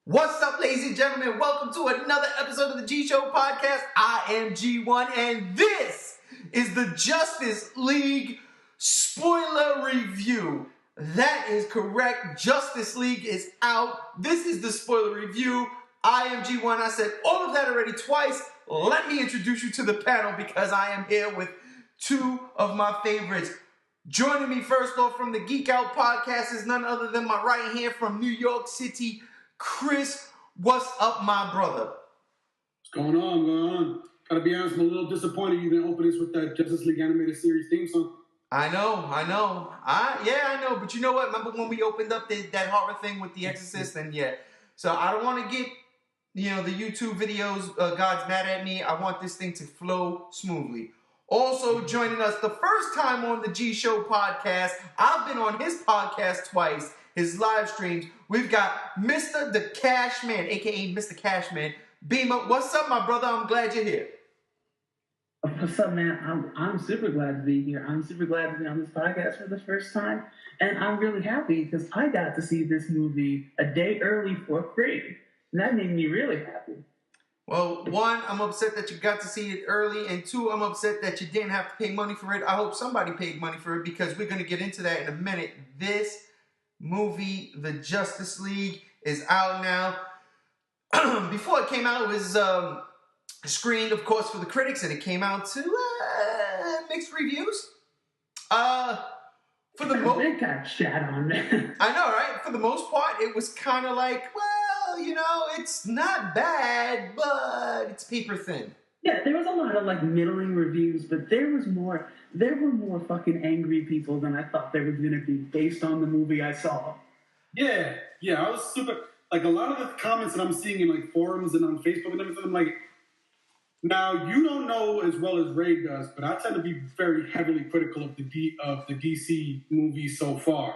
What's up, ladies and gentlemen? Welcome to another episode of the G Show podcast. I am G1, and this is the Justice League spoiler review. That is correct. Justice League is out. This is the spoiler review. I am G1. I said all of that already twice. Let me introduce you to the panel because I am here with two of my favorites. Joining me first off from the Geek Out podcast is none other than my right hand from New York City, Chris. What's up, my brother? What's going on? Gotta be honest, I'm a little disappointed you didn't open this with that Justice League animated series theme song. I know. I know, but you know what? Remember when we opened up that horror thing with The Exorcist? And yeah, so I don't want to get, the YouTube videos, God's mad at me. I want this thing to flow smoothly. Also joining us the first time on the G Show podcast, I've been on his podcast twice, his live streams. We've got Mr. The Cashman, a.k.a. Mr. Cashman. Beamer, what's up, my brother? I'm glad you're here. What's up, man? I'm super glad to be here. I'm super glad to be on this podcast for the first time. And I'm really happy because I got to see this movie a day early for free. And that made me really happy. Well, one, I'm upset that you got to see it early. And two, I'm upset that you didn't have to pay money for it. I hope somebody paid money for it because we're going to get into that in a minute. This movie, The Justice League, is out now. Before it came out, it was screened, of course, for the critics, and it came out to mixed reviews. For the most, got shat on, man. I know, right? For the most part, it was kind of like, well, it's not bad, but it's paper thin. Yeah, there was a lot of middling reviews, but there were more fucking angry people than I thought there was gonna be based on the movie I saw. Yeah, I was super a lot of the comments that I'm seeing in forums and on Facebook and everything. I'm like, now you don't know as well as Ray does, but I tend to be very heavily critical of the DC movies so far.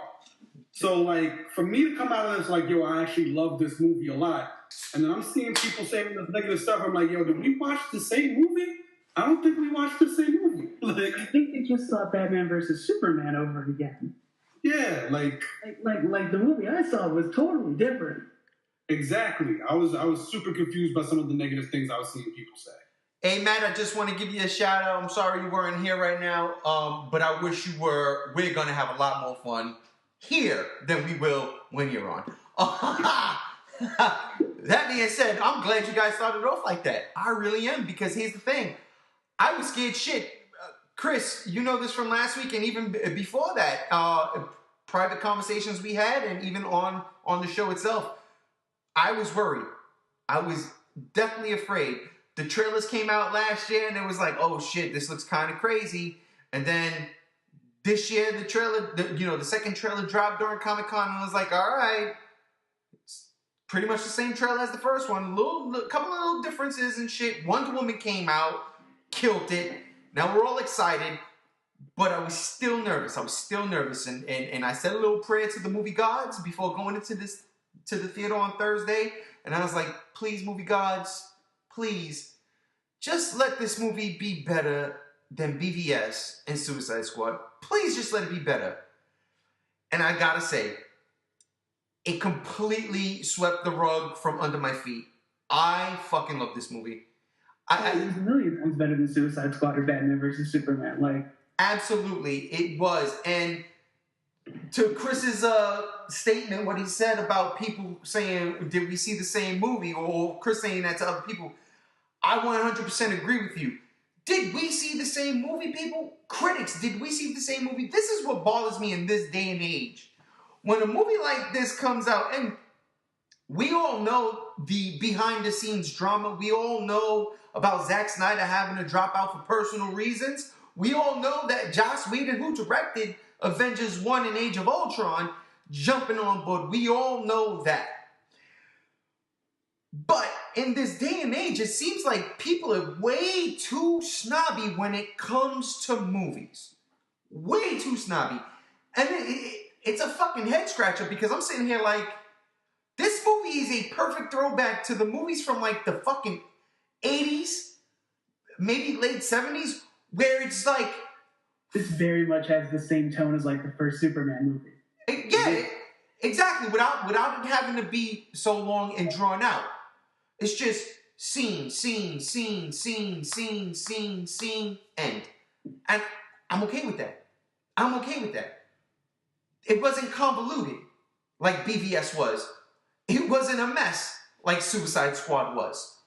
So for me to come out of this I actually love this movie a lot. And then I'm seeing people saying this negative stuff. I'm like, did we watch the same movie? I don't think we watched the same movie. I think they just saw Batman versus Superman over again. Yeah, like the movie I saw was totally different. Exactly. I was super confused by some of the negative things I was seeing people say. Hey, Matt, I just want to give you a shout out. I'm sorry you weren't here right now, but I wish you were. We're going to have a lot more fun here than we will when you're on. That being said, I'm glad you guys started off like that. I really am, because here's the thing. I was scared shit. Chris, you know this from last week and even before that, private conversations we had and even on the show itself. I was worried. I was definitely afraid. The trailers came out last year and it was like, oh shit, this looks kind of crazy. And then this year, the second trailer dropped during Comic-Con and I was like, all right, it's pretty much the same trailer as the first one. Couple of little differences and shit. Wonder Woman came out, killed it. Now we're all excited, but I was still nervous. And I said a little prayer to the movie gods before going into to the theater on Thursday. And I was like, please, movie gods, please, just let this movie be better than BVS and Suicide Squad. Please just let it be better. And I gotta say, it completely swept the rug from under my feet. I fucking love this movie. It's a million times better than Suicide Squad or Batman versus Superman. Absolutely, it was. And to Chris's statement, what he said about people saying, did we see the same movie? Or Chris saying that to other people, I 100% agree with you. Did we see the same movie, people? Critics, did we see the same movie? This is what bothers me in this day and age. When a movie like this comes out, and we all know the behind-the-scenes drama. We all know about Zack Snyder having to drop out for personal reasons. We all know that Joss Whedon, who directed Avengers 1 and Age of Ultron, jumping on board. We all know that. But in this day and age, it seems like people are way too snobby when it comes to movies. Way too snobby. And it's a fucking head scratcher because I'm sitting here like, this movie is a perfect throwback to the movies from the fucking 80s, maybe late 70s, where it's like... This very much has the same tone as the first Superman movie. Exactly, without it having to be so long and drawn out. It's just scene, end. And I'm okay with that. It wasn't convoluted like BVS was. It wasn't a mess like Suicide Squad was.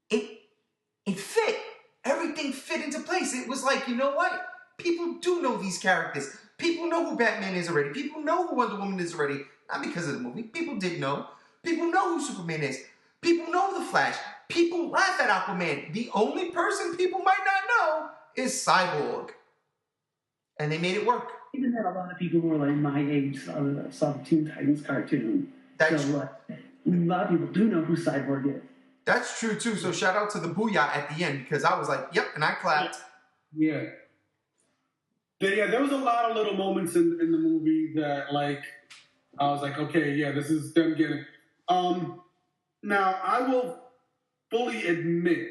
It fit. Everything fit into place. It was like, you know what? People do know these characters. People know who Batman is already. People know who Wonder Woman is already. Not because of the movie. People did know. People know who Superman is. People know the Flash. People laugh at Aquaman. The only person people might not know is Cyborg. And they made it work. Even that, a lot of people who are like my age saw the Teen Titans cartoon. That's so a lot of people do know who Cyborg is. That's true too. So shout out to the Booyah at the end, because I was like, yep, and I clapped. Yeah. Yeah, there was a lot of little moments in the movie that, like, I was like, okay, yeah, this is them getting. Now, I will fully admit,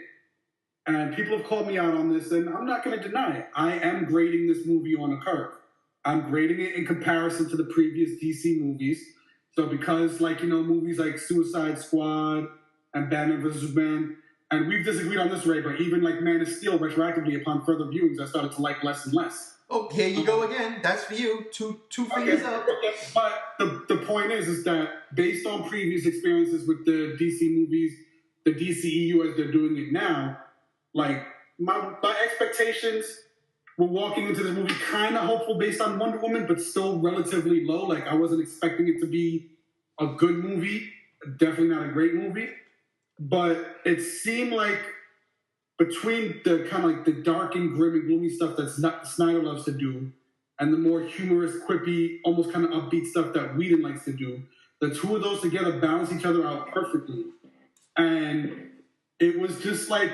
and people have called me out on this, and I'm not going to deny it. I am grading this movie on a curve. I'm grading it in comparison to the previous DC movies. So because, like, you know, movies like Suicide Squad and Batman vs. Superman, and we've disagreed on this, Ray, but even like Man of Steel, retroactively upon further viewings, I started to like less and less. Oh, here you go again. That's for you. Two fingers up. But the point is that based on previous experiences with the DC movies, the DCEU as they're doing it now, like my expectations were walking into this movie kind of hopeful based on Wonder Woman, but still relatively low. Like I wasn't expecting it to be a good movie, definitely not a great movie. But it seemed like between the kind of like the dark and grim and gloomy stuff that Snyder loves to do, and the more humorous, quippy, almost kind of upbeat stuff that Whedon likes to do, the two of those together balance each other out perfectly. And it was just like,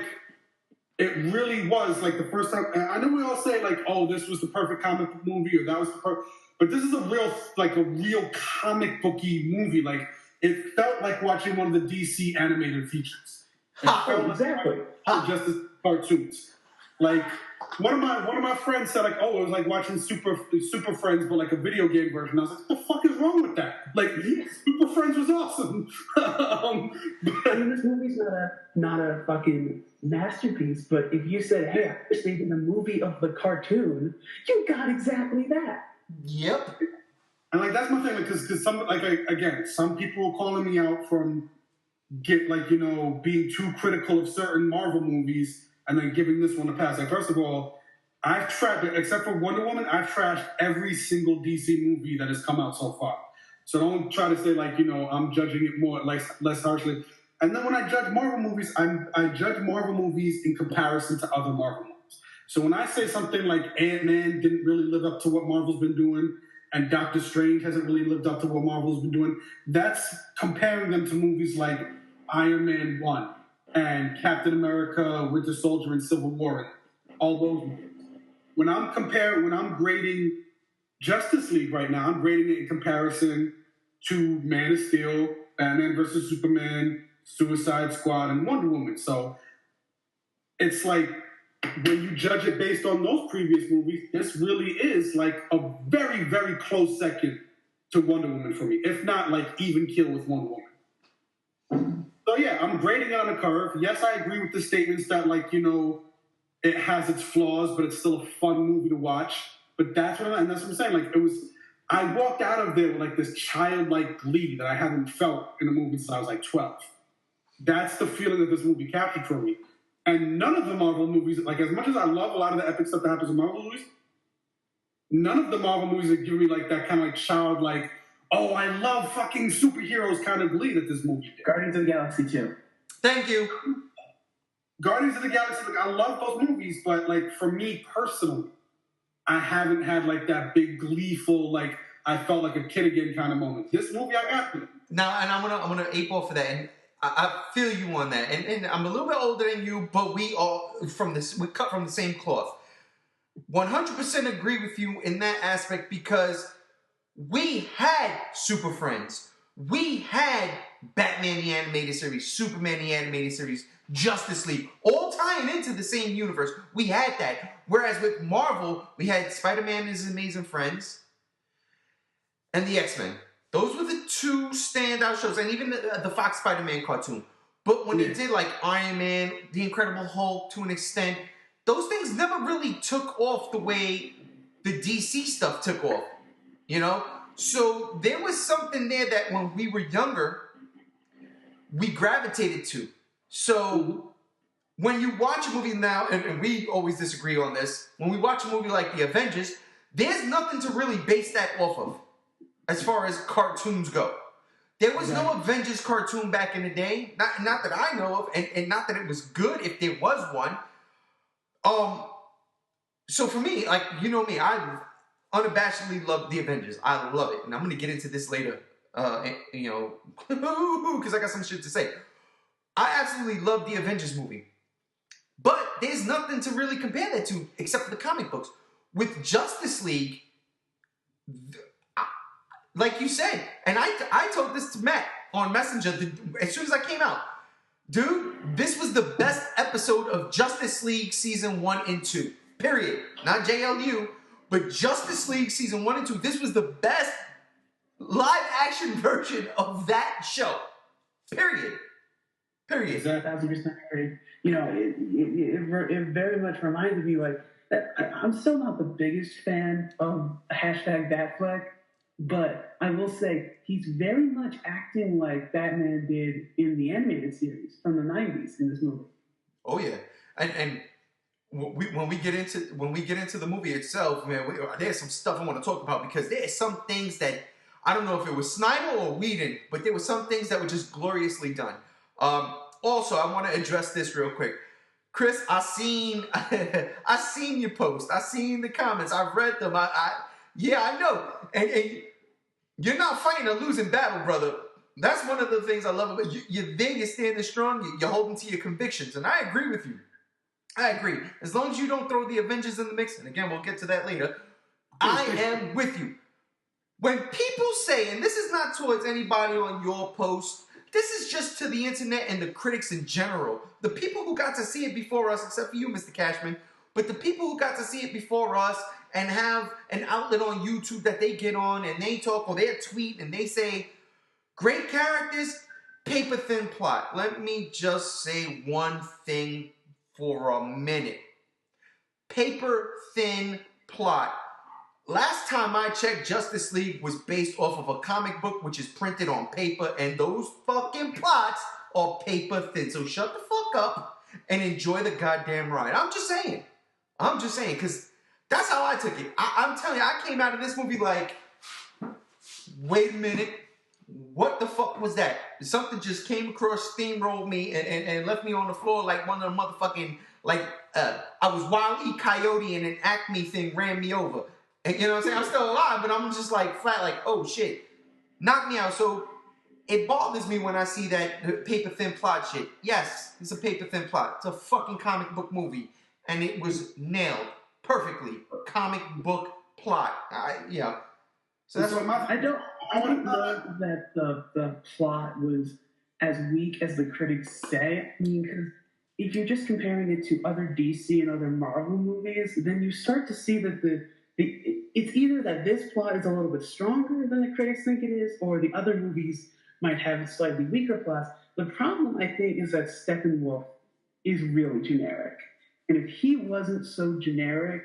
it really was like the first time. And I know we all say like, oh, this was the perfect comic book movie, or that was the perfect, but this is a real comic booky movie. Like it felt like watching one of the DC animated features. Exactly. Justice cartoons. Like one of my friends said, like, oh, it was like watching Super Friends, but like a video game version. I was like, what the fuck is wrong with that? Like, Super Friends was awesome. I mean, this movie's not a fucking masterpiece, but if you said, hey, I was thinking the movie of the cartoon, you got exactly that. Yep. And like that's my thing, because some people were calling me out from being too critical of certain Marvel movies and then giving this one a pass. Like, first of all, I've trashed, except for Wonder Woman, I've trashed every single DC movie that has come out so far. So don't try to say, like, you know, I'm judging it more, less harshly. And then when I judge Marvel movies, I judge Marvel movies in comparison to other Marvel movies. So when I say something like Ant-Man didn't really live up to what Marvel's been doing, and Doctor Strange hasn't really lived up to what Marvel's been doing, that's comparing them to movies like Iron Man 1 and Captain America, Winter Soldier, and Civil War, all those movies. When I'm grading Justice League right now, I'm grading it in comparison to Man of Steel, Batman vs. Superman, Suicide Squad, and Wonder Woman. So it's like, when you judge it based on those previous movies, this really is like a very, very close second to Wonder Woman for me, if not like even kill with Wonder Woman. So yeah, I'm grading it on a curve. Yes, I agree with the statements that, like, you know, it has its flaws, but it's still a fun movie to watch. But that's what I'm saying. Like, I walked out of there with like this childlike glee that I haven't felt in a movie since I was like 12. That's the feeling that this movie captured for me. And none of the Marvel movies, like, as much as I love a lot of the epic stuff that happens in Marvel movies, none of the Marvel movies that give me like that kind of like childlike, oh, I love fucking superheroes kind of glee that this movie did. Guardians of the Galaxy 2. Thank you. Guardians of the Galaxy, like, I love those movies, but like for me personally, I haven't had like that big gleeful, like I felt like a kid again kind of moment. This movie I got to. Now, and I'm gonna ape off of that, and I feel you on that. And I'm a little bit older than you, but we cut from the same cloth. 100% agree with you in that aspect, because we had Super Friends. We had Batman the Animated Series, Superman the Animated Series, Justice League, all tying into the same universe. We had that. Whereas with Marvel, we had Spider-Man and His Amazing Friends and the X-Men. Those were the two standout shows, and even the Fox Spider-Man cartoon. But when they did like Iron Man, The Incredible Hulk to an extent, those things never really took off the way the DC stuff took off, you know? So there was something there that when we were younger, we gravitated to. So when you watch a movie now, and we always disagree on this, when we watch a movie like The Avengers, there's nothing to really base that off of as far as cartoons go. There was no Avengers cartoon back in the day, not that I know of, and not that it was good if there was one. So for me, like, you know me, I unabashedly love The Avengers. I love it. And I'm going to get into this later, you know, because I got some shit to say. I absolutely love the Avengers movie. But there's nothing to really compare that to except for the comic books. With Justice League, like you said, and I told this to Matt on Messenger as soon as I came out. Dude, this was the best episode of Justice League Season 1 and 2. Period. Not JLU, but Justice League Season 1 and 2. This was the best live-action version of that show. Period. Period. 1,000% agree. You know, it very much reminded me, like, that I'm still not the biggest fan of #Batfleck, but I will say he's very much acting like Batman did in the animated series from the 90s in this movie. Oh yeah, and when we get into the movie itself, man, there's some stuff I want to talk about because there's some things that I don't know if it was Snyder or Whedon, but there were some things that were just gloriously done. Also, I want to address this real quick. Chris, I seen your post. I seen the comments. I've read them. I know. And you're not fighting a losing battle, brother. That's one of the things I love about you. You're there, you're standing strong, you're holding to your convictions. And I agree with you. I agree. As long as you don't throw the Avengers in the mix, and again, we'll get to that later, I am with you. When people say, and this is not towards anybody on your post, this is just to the internet and the critics in general. The people who got to see it before us, except for you, Mr. Cashman, but the people who got to see it before us and have an outlet on YouTube that they get on and they talk or they tweet and they say, great characters, paper thin plot. Let me just say one thing for a minute. Paper thin plot. Last time I checked, Justice League was based off of a comic book which is printed on paper, and those fucking plots are paper thin. So shut the fuck up and enjoy the goddamn ride. I'm just saying, because that's how I took it. I'm telling you, I came out of this movie like, wait a minute, what the fuck was that? Something just came across, steamrolled me, and left me on the floor like one of the motherfucking, like, I was Wile E. Coyote and an Acme thing ran me over. And, you know what I'm saying? I'm still alive, but I'm just like flat, like, oh shit. Knock me out. So it bothers me when I see that paper thin plot shit. Yes, it's a paper thin plot. It's a fucking comic book movie. And it was nailed perfectly. Comic book plot. Yeah. So that's what I don't know that the plot was as weak as the critics say. I mean, because if you're just comparing it to other DC and other Marvel movies, then you start to see that it's either that this plot is a little bit stronger than the critics think it is, or the other movies might have slightly weaker plots. The problem, I think, is that Steppenwolf is really generic. And if he wasn't so generic,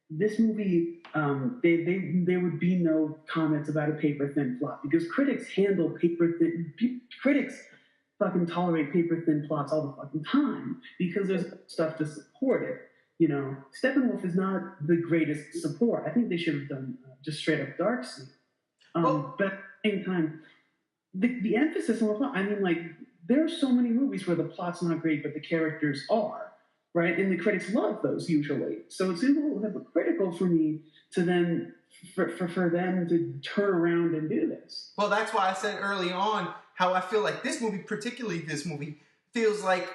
this movie, there would be no comments about a paper-thin plot, because critics handle paper-thin... Critics fucking tolerate paper-thin plots all the fucking time, because there's stuff to support it. You know, Steppenwolf is not the greatest support. I think they should have done just straight up Darkseid. But at the same time, the emphasis on the plot, I mean, like, there are so many movies where the plot's not great, but the characters are, right? And the critics love those usually. So it's a little hypocritical for me to then, for them to turn around and do this. Well, that's why I said early on how I feel like this movie, particularly this movie, feels like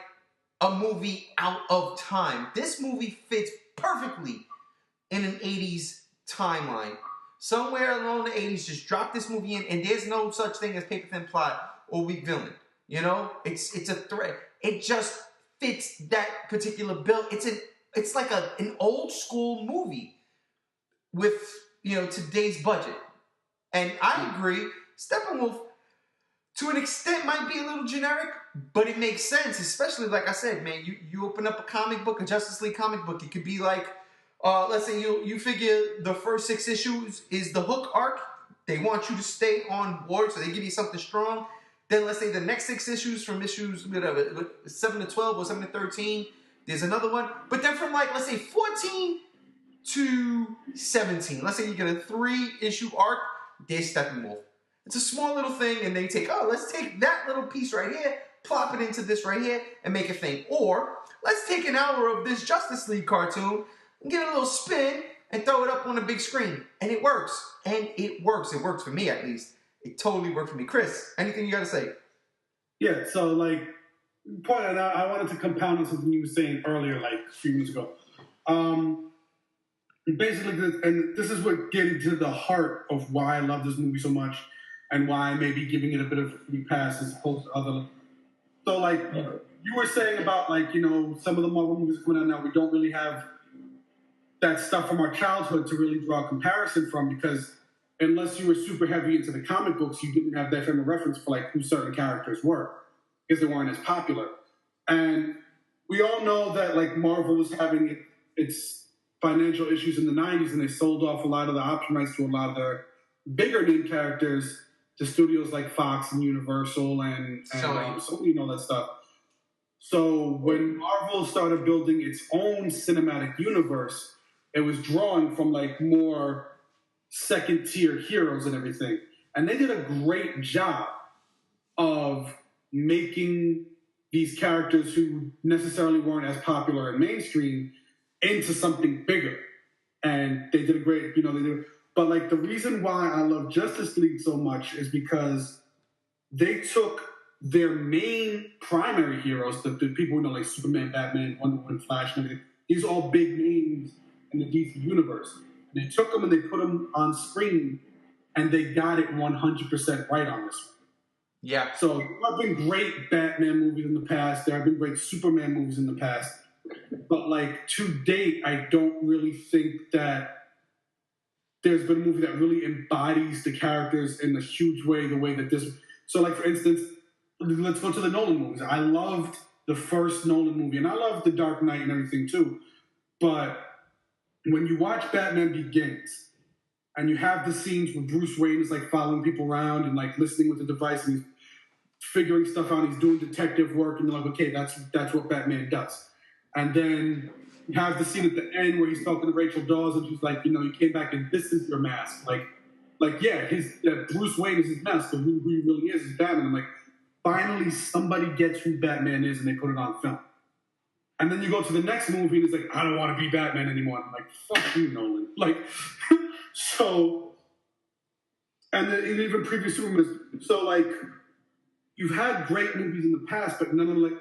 a movie out of time. This movie fits perfectly in an 80s timeline. Somewhere along the 80s, just drop this movie in, and there's no such thing as paper thin plot or weak villain. You know, it's a threat. It just fits that particular bill. It's like an old school movie with, you know, today's budget. And I agree. Steppenwolf, to an extent, might be a little generic, but it makes sense, especially, like I said, man, you open up a comic book, a Justice League comic book, it could be like, let's say you figure the first 6 issues is the Hook arc. They want you to stay on board, so they give you something strong. Then let's say the next 6 issues from issues, whatever, 7 to 12 or 7 to 13, there's another one. But then from like, let's say 14 to 17, let's say you get a 3-issue arc, there's Steppenwolf. It's a small little thing, and they take, let's take that little piece right here, plop it into this right here, and make a thing. Or, let's take an hour of this Justice League cartoon, and give it a little spin, and throw it up on a big screen. And it works. And it works. It works for me, at least. It totally worked for me. Chris, anything you got to say? Yeah, so, like, point out, I wanted to compound on something you were saying earlier, like, a few minutes ago. Basically, and this is what getting to the heart of why I love this movie so much, and why I may be giving it a bit of a free pass as opposed to other. So, like, you were saying about, like, you know, some of the Marvel movies coming out now, we don't really have that stuff from our childhood to really draw a comparison from, because unless you were super heavy into the comic books, you didn't have that frame of reference for, like, who certain characters were, because they weren't as popular. And we all know that, like, Marvel was having its financial issues in the 90s, and they sold off a lot of the option rights to a lot of their bigger name characters to studios like Fox and Universal and Sony and all that stuff. So when Marvel started building its own cinematic universe, it was drawing from, like, more second-tier heroes and everything. And they did a great job of making these characters who necessarily weren't as popular and mainstream into something bigger. And they did a great, you know, they did. But, like, the reason why I love Justice League so much is because they took their main primary heroes, the people who know, like Superman, Batman, Wonder Woman, Flash, and everything. These are all big names in the DC universe. And they took them and they put them on screen, and they got it 100% right on this one. Yeah. So there have been great Batman movies in the past. There have been great Superman movies in the past. But, like, to date, I don't really think that there's been a movie that really embodies the characters in a huge way, the way that this. So, like, for instance, let's go to the Nolan movies. I loved the first Nolan movie, and I loved The Dark Knight and everything too. But when you watch Batman Begins, and you have the scenes where Bruce Wayne is, like, following people around and, like, listening with the device, and he's figuring stuff out, he's doing detective work, and you're like, okay, that's what Batman does. And then you have the scene at the end where he's talking to Rachel Dawes, and she's like, you know, you came back and this is your mask. Like yeah, Bruce Wayne is his mask, but who he really is Batman. I'm like, finally somebody gets who Batman is, and they put it on film. And then you go to the next movie, and it's like, I don't want to be Batman anymore. I'm like, fuck you, Nolan. Like, so, and then even previous Superman. So, like, you've had great movies in the past, but none of them, like,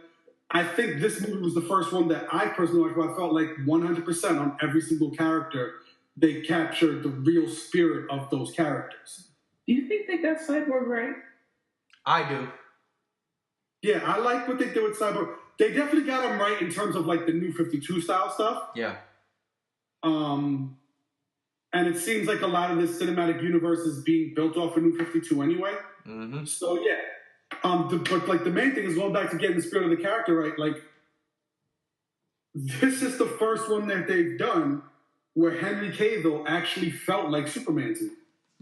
I think this movie was the first one that I personally watched where I felt like 100% on every single character, they captured the real spirit of those characters. Do you think they got Cyborg right? I do. Yeah, I like what they did with Cyborg. They definitely got him right in terms of, like, the New 52 style stuff. Yeah. And it seems like a lot of this cinematic universe is being built off of New 52 anyway. Mm-hmm. So, yeah. But, like, the main thing is going back to getting the spirit of the character right. Like, this is the first one that they've done where Henry Cavill actually felt like Superman to me.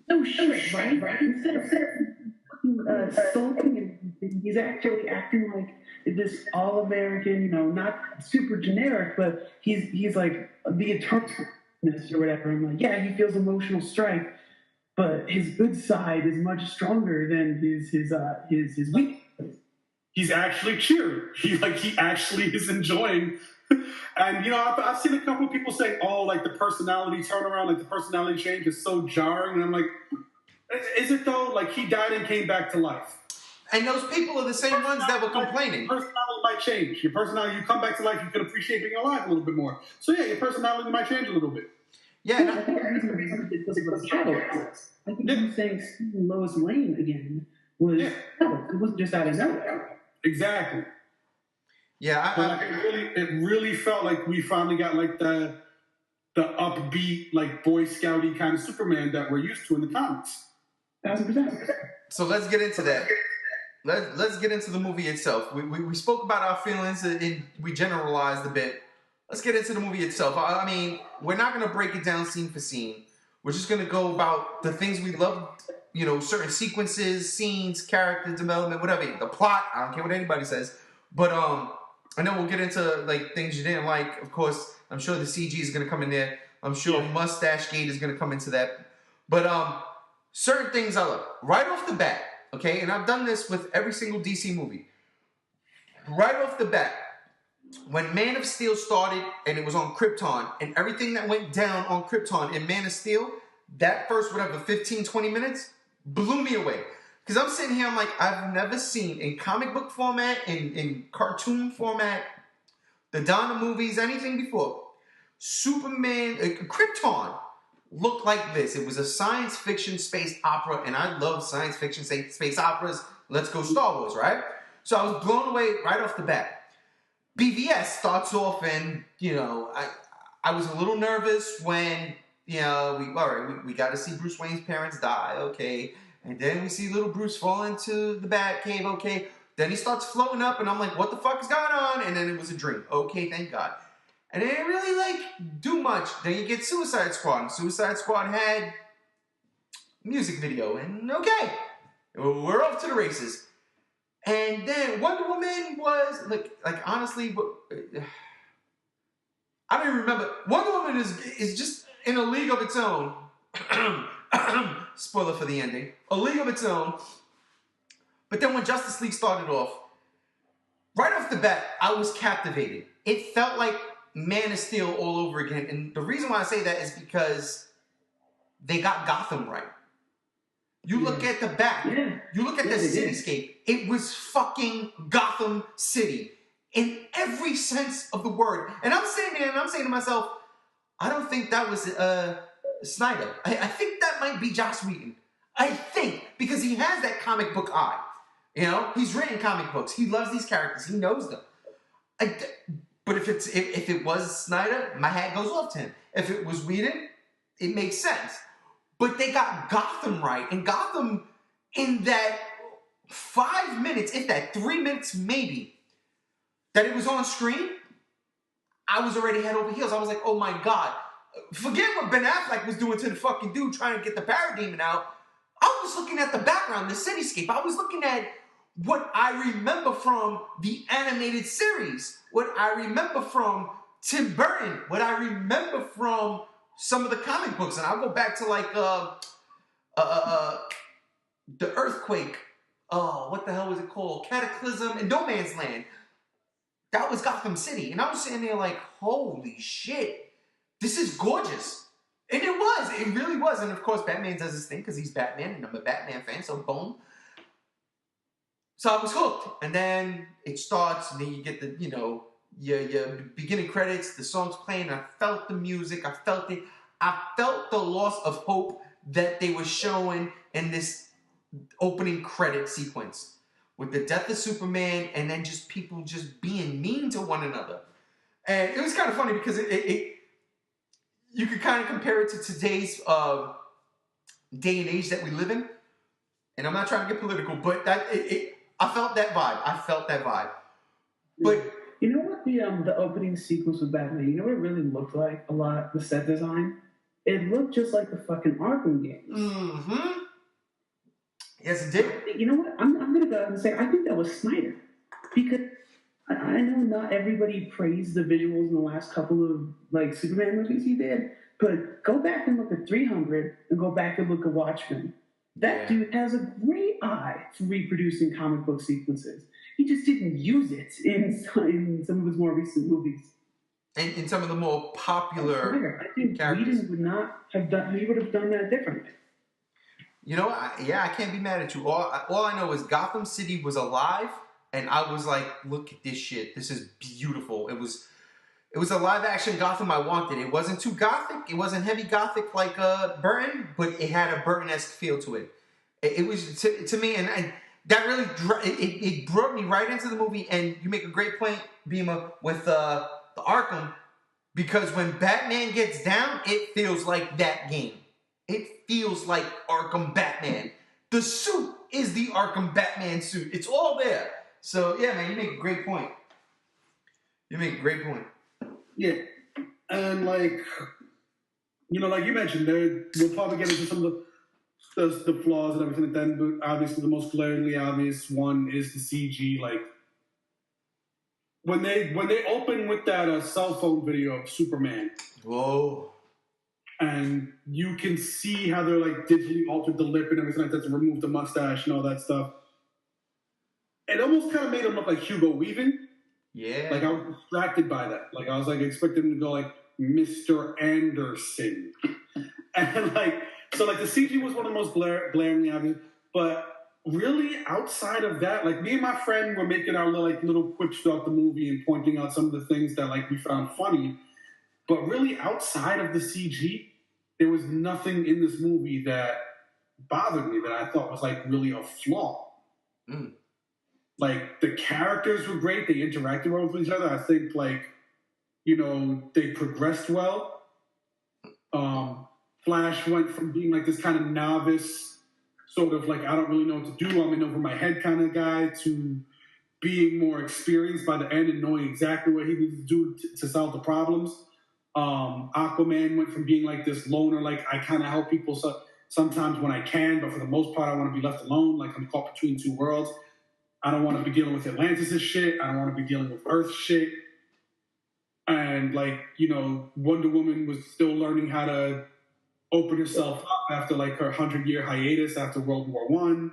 No shit, right? Instead of sulking, and he's actually acting like this all-American, you know, not super generic, but he's like the eternalness or whatever. I'm like, yeah, he feels emotional strife, but his good side is much stronger than his weak. He's actually cheering. He actually is enjoying. And, you know, I've seen a couple of people say, oh, like, the personality turnaround, like, the personality change is so jarring. And I'm like, is it though? Like, he died and came back to life. And those people are the same ones that were complaining. Your personality might change. Your personality, you come back to life, you can appreciate being alive a little bit more. So, yeah, your personality might change a little bit. Yeah, I think the reason it was a catalyst. I think him saying Stephen Lois Lane again was it wasn't just out of nowhere. Exactly. Yeah, it really felt like we finally got, like, the upbeat, like, Boy Scouty kind of Superman that we're used to in the comics. 1,000%. So let's get into that. Let's get into the movie itself. We spoke about our feelings and we generalized a bit. Let's get into the movie itself. I mean, we're not going to break it down scene for scene. We're just going to go about the things we loved, you know, certain sequences, scenes, character development, whatever. The plot, I don't care what anybody says. But I know we'll get into like things you didn't like. Of course, I'm sure the CG is going to come in there. I'm sure Mustache Gate is going to come into that. But certain things I love. Right off the bat, okay? And I've done this with every single DC movie. Right off the bat, when Man of Steel started and it was on Krypton and everything that went down on Krypton in Man of Steel, that first, whatever, 15, 20 minutes blew me away. Because I'm sitting here, I'm like, I've never seen in comic book format, in cartoon format, the Donna movies, anything before. Superman, Krypton looked like this. It was a science fiction space opera, and I love science fiction space operas. Let's go Star Wars, right? So I was blown away right off the bat. BVS starts off, and you know, I was a little nervous when you know we got to see Bruce Wayne's parents die, okay, and then we see little Bruce fall into the Batcave, okay. Then he starts floating up, and I'm like, what the fuck is going on? And then it was a dream, okay, thank God. And it didn't really like do much. Then you get Suicide Squad, and Suicide Squad had music video, and okay, we're off to the races. And then Wonder Woman was like honestly, I don't even remember. Wonder Woman is just in a league of its own. Spoiler for the ending. A league of its own. But then when Justice League started off, right off the bat, I was captivated. It felt like Man of Steel all over again. And the reason why I say that is because they got Gotham right. You look at the back. Yeah. You look at the cityscape. It was fucking Gotham City in every sense of the word. And I'm sitting there and I'm saying to myself, I don't think that was Snyder. I think that might be Joss Whedon. I think, because he has that comic book eye. You know, he's written comic books. He loves these characters. He knows them. But if it was Snyder, my hat goes off to him. If it was Whedon, it makes sense. But they got Gotham right. And Gotham, in that 5 minutes, if that 3 minutes maybe, that it was on screen, I was already head over heels. I was like, oh my God. Forget what Ben Affleck was doing to the fucking dude trying to get the parademon out. I was looking at the background, the cityscape. I was looking at what I remember from the animated series. What I remember from Tim Burton. What I remember from some of the comic books, and I'll go back to like the Earthquake. Oh, what the hell was it called? Cataclysm and No Man's Land. That was Gotham City, and I was sitting there like, holy shit, this is gorgeous. And it was. It really was. And of course, Batman does his thing because he's Batman, and I'm a Batman fan. So boom. So I was hooked, and then it starts, and then you get the your beginning credits, the songs playing. I felt the music. I felt it. I felt the loss of hope that they were showing in this opening credit sequence with the death of Superman, and then just people just being mean to one another. And it was kind of funny because you could kind of compare it to today's day and age that we live in. And I'm not trying to get political, but I felt that vibe. I felt that vibe. But you know what the opening sequence with Batman, you know what it really looked like a lot, the set design? It looked just like the fucking Arkham games. Mm-hmm. Yes, it did. You know what? I'm going to go ahead and say I think that was Snyder. Because I know not everybody praised the visuals in the last couple of like Superman movies he did, but go back and look at 300 and go back and look at Watchmen. That dude has a great eye for reproducing comic book sequences. He just didn't use it in some of his more recent movies. And in some of the more popular I think characters. Whedon would not have done. He would have done that differently. You know, I can't be mad at you. All I know is Gotham City was alive, and I was like, look at this shit. This is beautiful. It was a live action Gotham I wanted. It wasn't too gothic. It wasn't heavy gothic like Burton, but it had a Burton-esque feel to it. It was to me, and that really it brought me right into the movie. And you make a great point, Bima, with the Arkham, because when Batman gets down, it feels like that game. It feels like Arkham Batman. The suit is the Arkham Batman suit. It's all there. So yeah, man, you make a great point. Yeah, and like like you mentioned, we'll probably get into some of the flaws and everything like that. But obviously, the most glaringly obvious one is the CG. Like when they open with that cell phone video of Superman. Whoa. And you can see how they're like digitally altered the lip and everything like that to remove the mustache and all that stuff. It almost kind of made him look like Hugo Weaving. Yeah. Like I was distracted by that. Like I was like expecting him to go like Mr. Anderson. And like so like the CG was one of the most glaringly obvious. But really outside of that, like me and my friend were making our little quips throughout the movie and pointing out some of the things that like we found funny. But really, outside of the CG, there was nothing in this movie that bothered me that I thought was like really a flaw. Mm. Like the characters were great; they interacted well with each other. I think they progressed well. Flash went from being like this kind of novice, sort of like I don't really know what to do, I'm in over my head kind of guy, to being more experienced by the end and knowing exactly what he needed to do to solve the problems. Aquaman went from being like this loner, like I kind of help people sometimes when I can, but for the most part, I want to be left alone. Like I'm caught between two worlds. I don't want to be dealing with Atlantis' shit. I don't want to be dealing with Earth shit. And Wonder Woman was still learning how to open herself up after like her 100-year hiatus after World War I.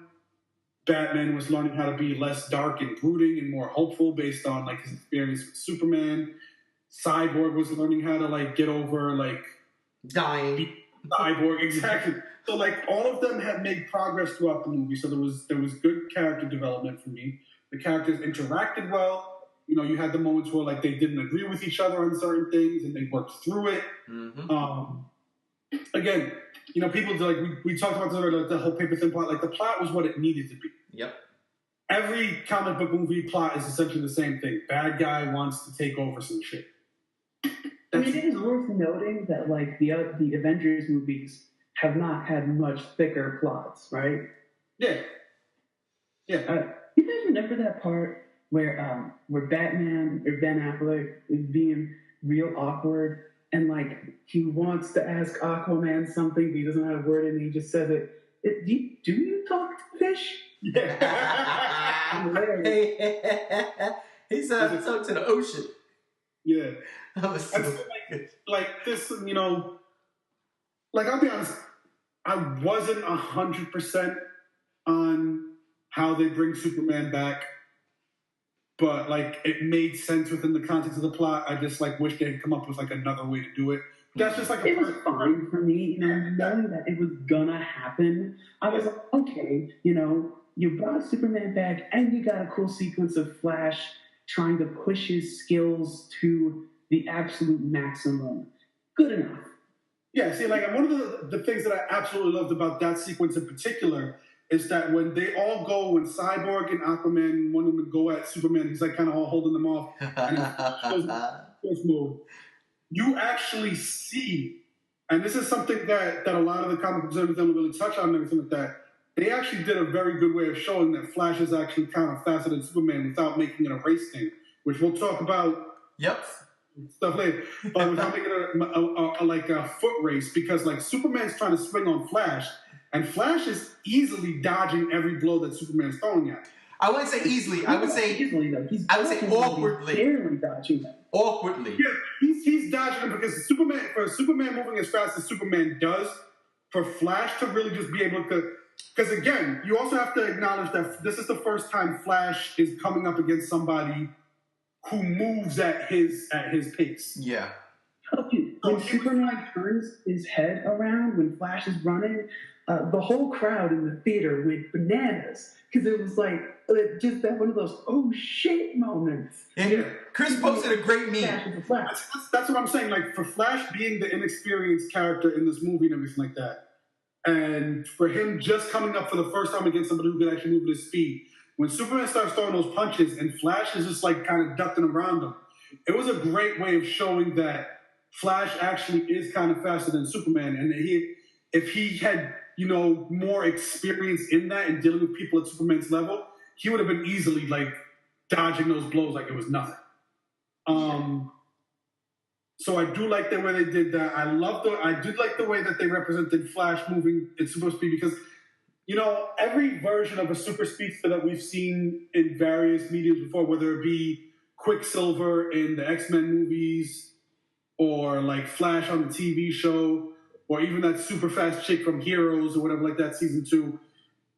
Batman was learning how to be less dark and brooding and more hopeful based on like his experience with Superman. Cyborg was learning how to like get over like dying. Cyborg, exactly. So like all of them have made progress throughout the movie. So there was good character development for me. The characters interacted well. You had the moments where like they didn't agree with each other on certain things and they worked through it. Mm-hmm. Again, people like we talked about the whole paper thin plot. Like the plot was what it needed to be. Yep. Every comic book movie plot is essentially the same thing. Bad guy wants to take over some shit. I mean, it is worth noting that like the Avengers movies have not had much thicker plots, right? Yeah. You guys remember that part where Batman or Ben Affleck is being real awkward and like he wants to ask Aquaman something, but he doesn't know how to word it, and he just says it. Do you talk to fish? Yeah. He's talking to the ocean. Yeah. That was so good. Like this, like I'll be honest, I wasn't 100% on how they bring Superman back, but like it made sense within the context of the plot. I just like wish they had come up with like another way to do it. That's just like it was fine for me, knowing that it was gonna happen. I was like, okay, you brought Superman back, and you got a cool sequence of Flash trying to push his skills to the absolute maximum. Good enough. Yeah, see, like one of the things that I absolutely loved about that sequence in particular is that when they all go, when Cyborg and Aquaman and Wonder Woman go at Superman, he's like kind of all holding them off. And he move. You actually see, and this is something that a lot of the comic books don't really touch on and everything like that. They actually did a very good way of showing that Flash is actually kind of faster than Superman without making it a race thing, which we'll talk about. Yep. Stuff later, but without making it a foot race, because like Superman's trying to swing on Flash, and Flash is easily dodging every blow that Superman's throwing at. I wouldn't say easily. I would say easily though. I would say awkwardly. Barely dodging them. Awkwardly. Yeah, he's dodging them because Superman moving as fast as Superman does, for Flash to really just be able to. Because again, you also have to acknowledge that this is the first time Flash is coming up against somebody who moves at his pace. Yeah. When Superman turns his head around, when Flash is running, the whole crowd in the theater went bananas because it was like just that one of those oh shit moments. And Chris posted a great meme. That's what I'm saying. Like for Flash being the inexperienced character in this movie and everything like that, and for him just coming up for the first time against somebody who can actually move at his speed. When Superman starts throwing those punches and Flash is just like kind of ducking around him, it was a great way of showing that Flash actually is kind of faster than Superman. And if he had more experience in that and dealing with people at Superman's level, he would have been easily like dodging those blows like it was nothing. So I do like the way they did that. I did like the way that they represented Flash moving at super speed because, every version of a super speedster that we've seen in various mediums before, whether it be Quicksilver in the X-Men movies or like Flash on the TV show or even that super fast chick from Heroes or whatever like that, season 2,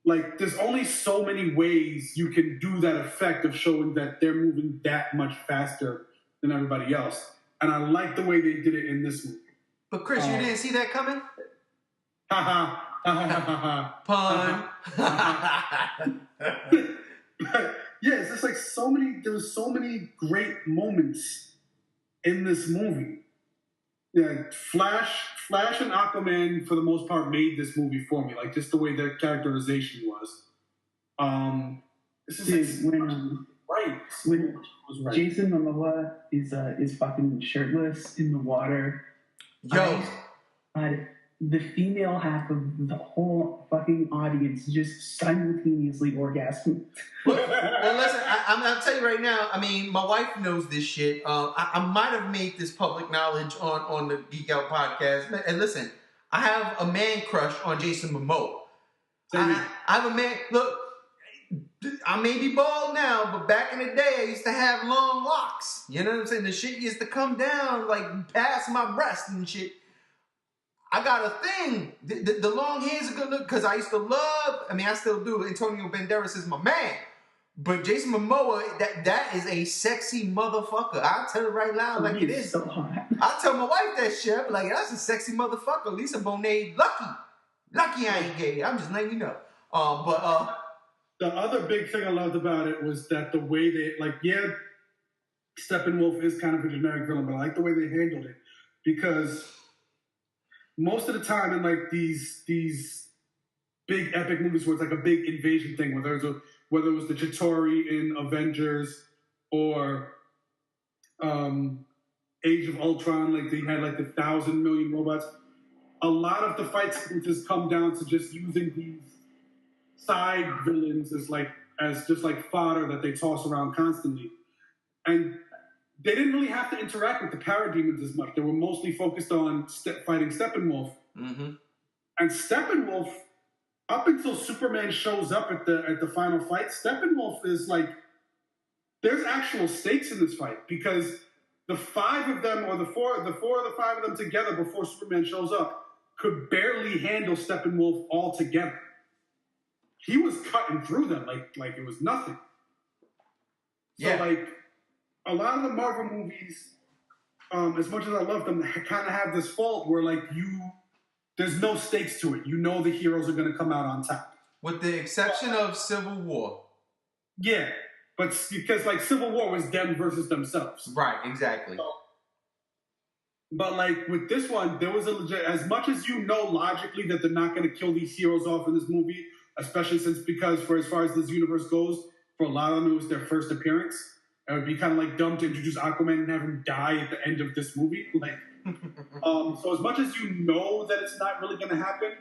like there's only so many ways you can do that effect of showing that they're moving that much faster than everybody else. And I like the way they did it in this movie. But Chris, you didn't see that coming? Ha ha. Pun. Yeah, it's just like there was so many great moments in this movie. Yeah, Flash and Aquaman for the most part made this movie for me, like just the way their characterization was. This is when right. Jason Momoa is fucking shirtless in the water. Yo. The female half of the whole fucking audience just simultaneously orgasmed. Well, listen, I'll tell you right now, I mean, my wife knows this shit. I might have made this public knowledge on the Geek Out podcast. And listen, I have a man crush on Jason Momoa. I have a man, look, I may be bald now, but back in the day, I used to have long locks. You know what I'm saying? The shit used to come down like past my breast and shit. I got a thing. The long hair is a good look because I used to love, I still do. Antonio Banderas is my man. But Jason Momoa, that is a sexy motherfucker. I'll tell it right loud like it is. So hot. I'll tell my wife that shit. I'm like, that's a sexy motherfucker. Lisa Bonet, lucky I ain't gay. I'm just letting you know. The other big thing I loved about it was that the way they, Steppenwolf is kind of a generic villain, but I like the way they handled it because most of the time in like these big epic movies where it's like a big invasion thing, whether it was the Chitauri in Avengers or Age of Ultron, like they had like the 1,000 million robots. A lot of the fight sequences come down to just using these side villains as just like fodder that they toss around constantly, and they didn't really have to interact with the parademons as much. They were mostly focused on fighting Steppenwolf. Mm-hmm. And Steppenwolf, up until Superman shows up at the final fight, Steppenwolf is like, there's actual stakes in this fight because the 5 of them, or the 4 or the 5 of them together before Superman shows up, could barely handle Steppenwolf all together. He was cutting through them like it was nothing. So a lot of the Marvel movies, as much as I love them, kind of have this fault where there's no stakes to it. You know the heroes are going to come out on top. With the exception of Civil War. Yeah, but because Civil War was them versus themselves. Right, exactly. But with this one, there was as much as you know logically that they're not going to kill these heroes off in this movie, especially because for as far as this universe goes, for a lot of them it was their first appearance. It would be kind of dumb to introduce Aquaman and have him die at the end of this movie. So as much as you know that it's not really going to happen,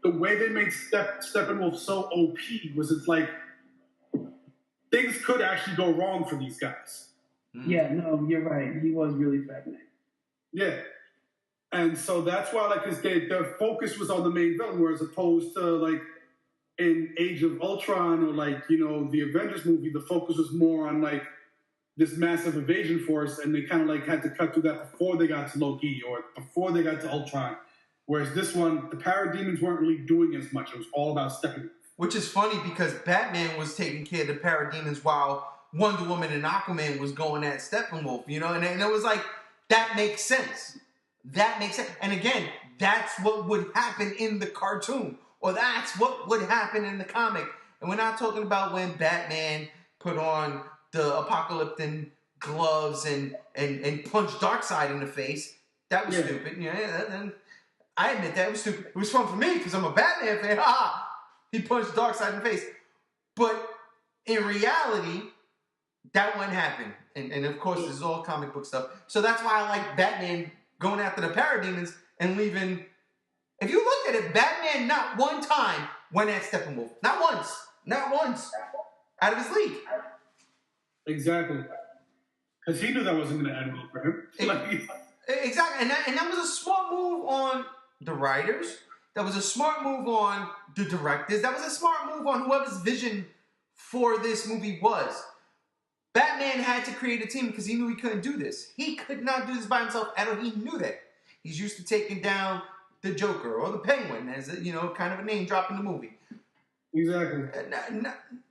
the way they made Steppenwolf so OP was things could actually go wrong for these guys. Yeah, no, you're right. He was really threatening. Yeah. And so that's why, because their focus was on the main villain, whereas opposed to, in Age of Ultron or, the Avengers movie, the focus was more on, this massive invasion force, and they kind of had to cut through that before they got to Loki or before they got to Ultron. Whereas this one, the parademons weren't really doing as much. It was all about Steppenwolf. Which is funny because Batman was taking care of the parademons while Wonder Woman and Aquaman was going at Steppenwolf, and it was that makes sense. That makes sense. And again, that's what would happen in the cartoon, or that's what would happen in the comic. And we're not talking about when Batman put on the apocalyptic gloves and punch Darkseid in the face. That was stupid. I admit that was stupid. It was fun for me because I'm a Batman fan. He punched Darkseid in the face. But in reality, that wouldn't happen. And of course, this is all comic book stuff. So that's why I like Batman going after the parademons and leaving If you looked at it, Batman not one time went at Steppenwolf. Not once. Not once. Out of his league. Exactly. Because he knew that wasn't going to end well for him. Exactly. And that was a smart move on the writers. That was a smart move on the directors. That was a smart move on whoever's vision for this movie was. Batman had to create a team because he knew he couldn't do this. He could not do this by himself at all. He knew that. He's used to taking down the Joker or the Penguin as a, kind of a name drop in the movie. Exactly.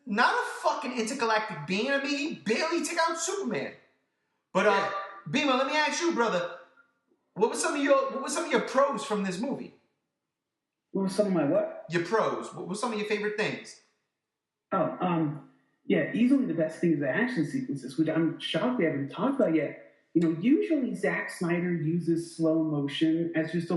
Not a fucking intergalactic being. I mean, he barely took out Superman. But Beamer, let me ask you, brother, what were some of your pros from this movie? What were some of my what? Your pros. What were some of your favorite things? Yeah, easily the best thing is the action sequences, which I'm shocked we haven't talked about yet. Usually Zack Snyder uses slow motion as just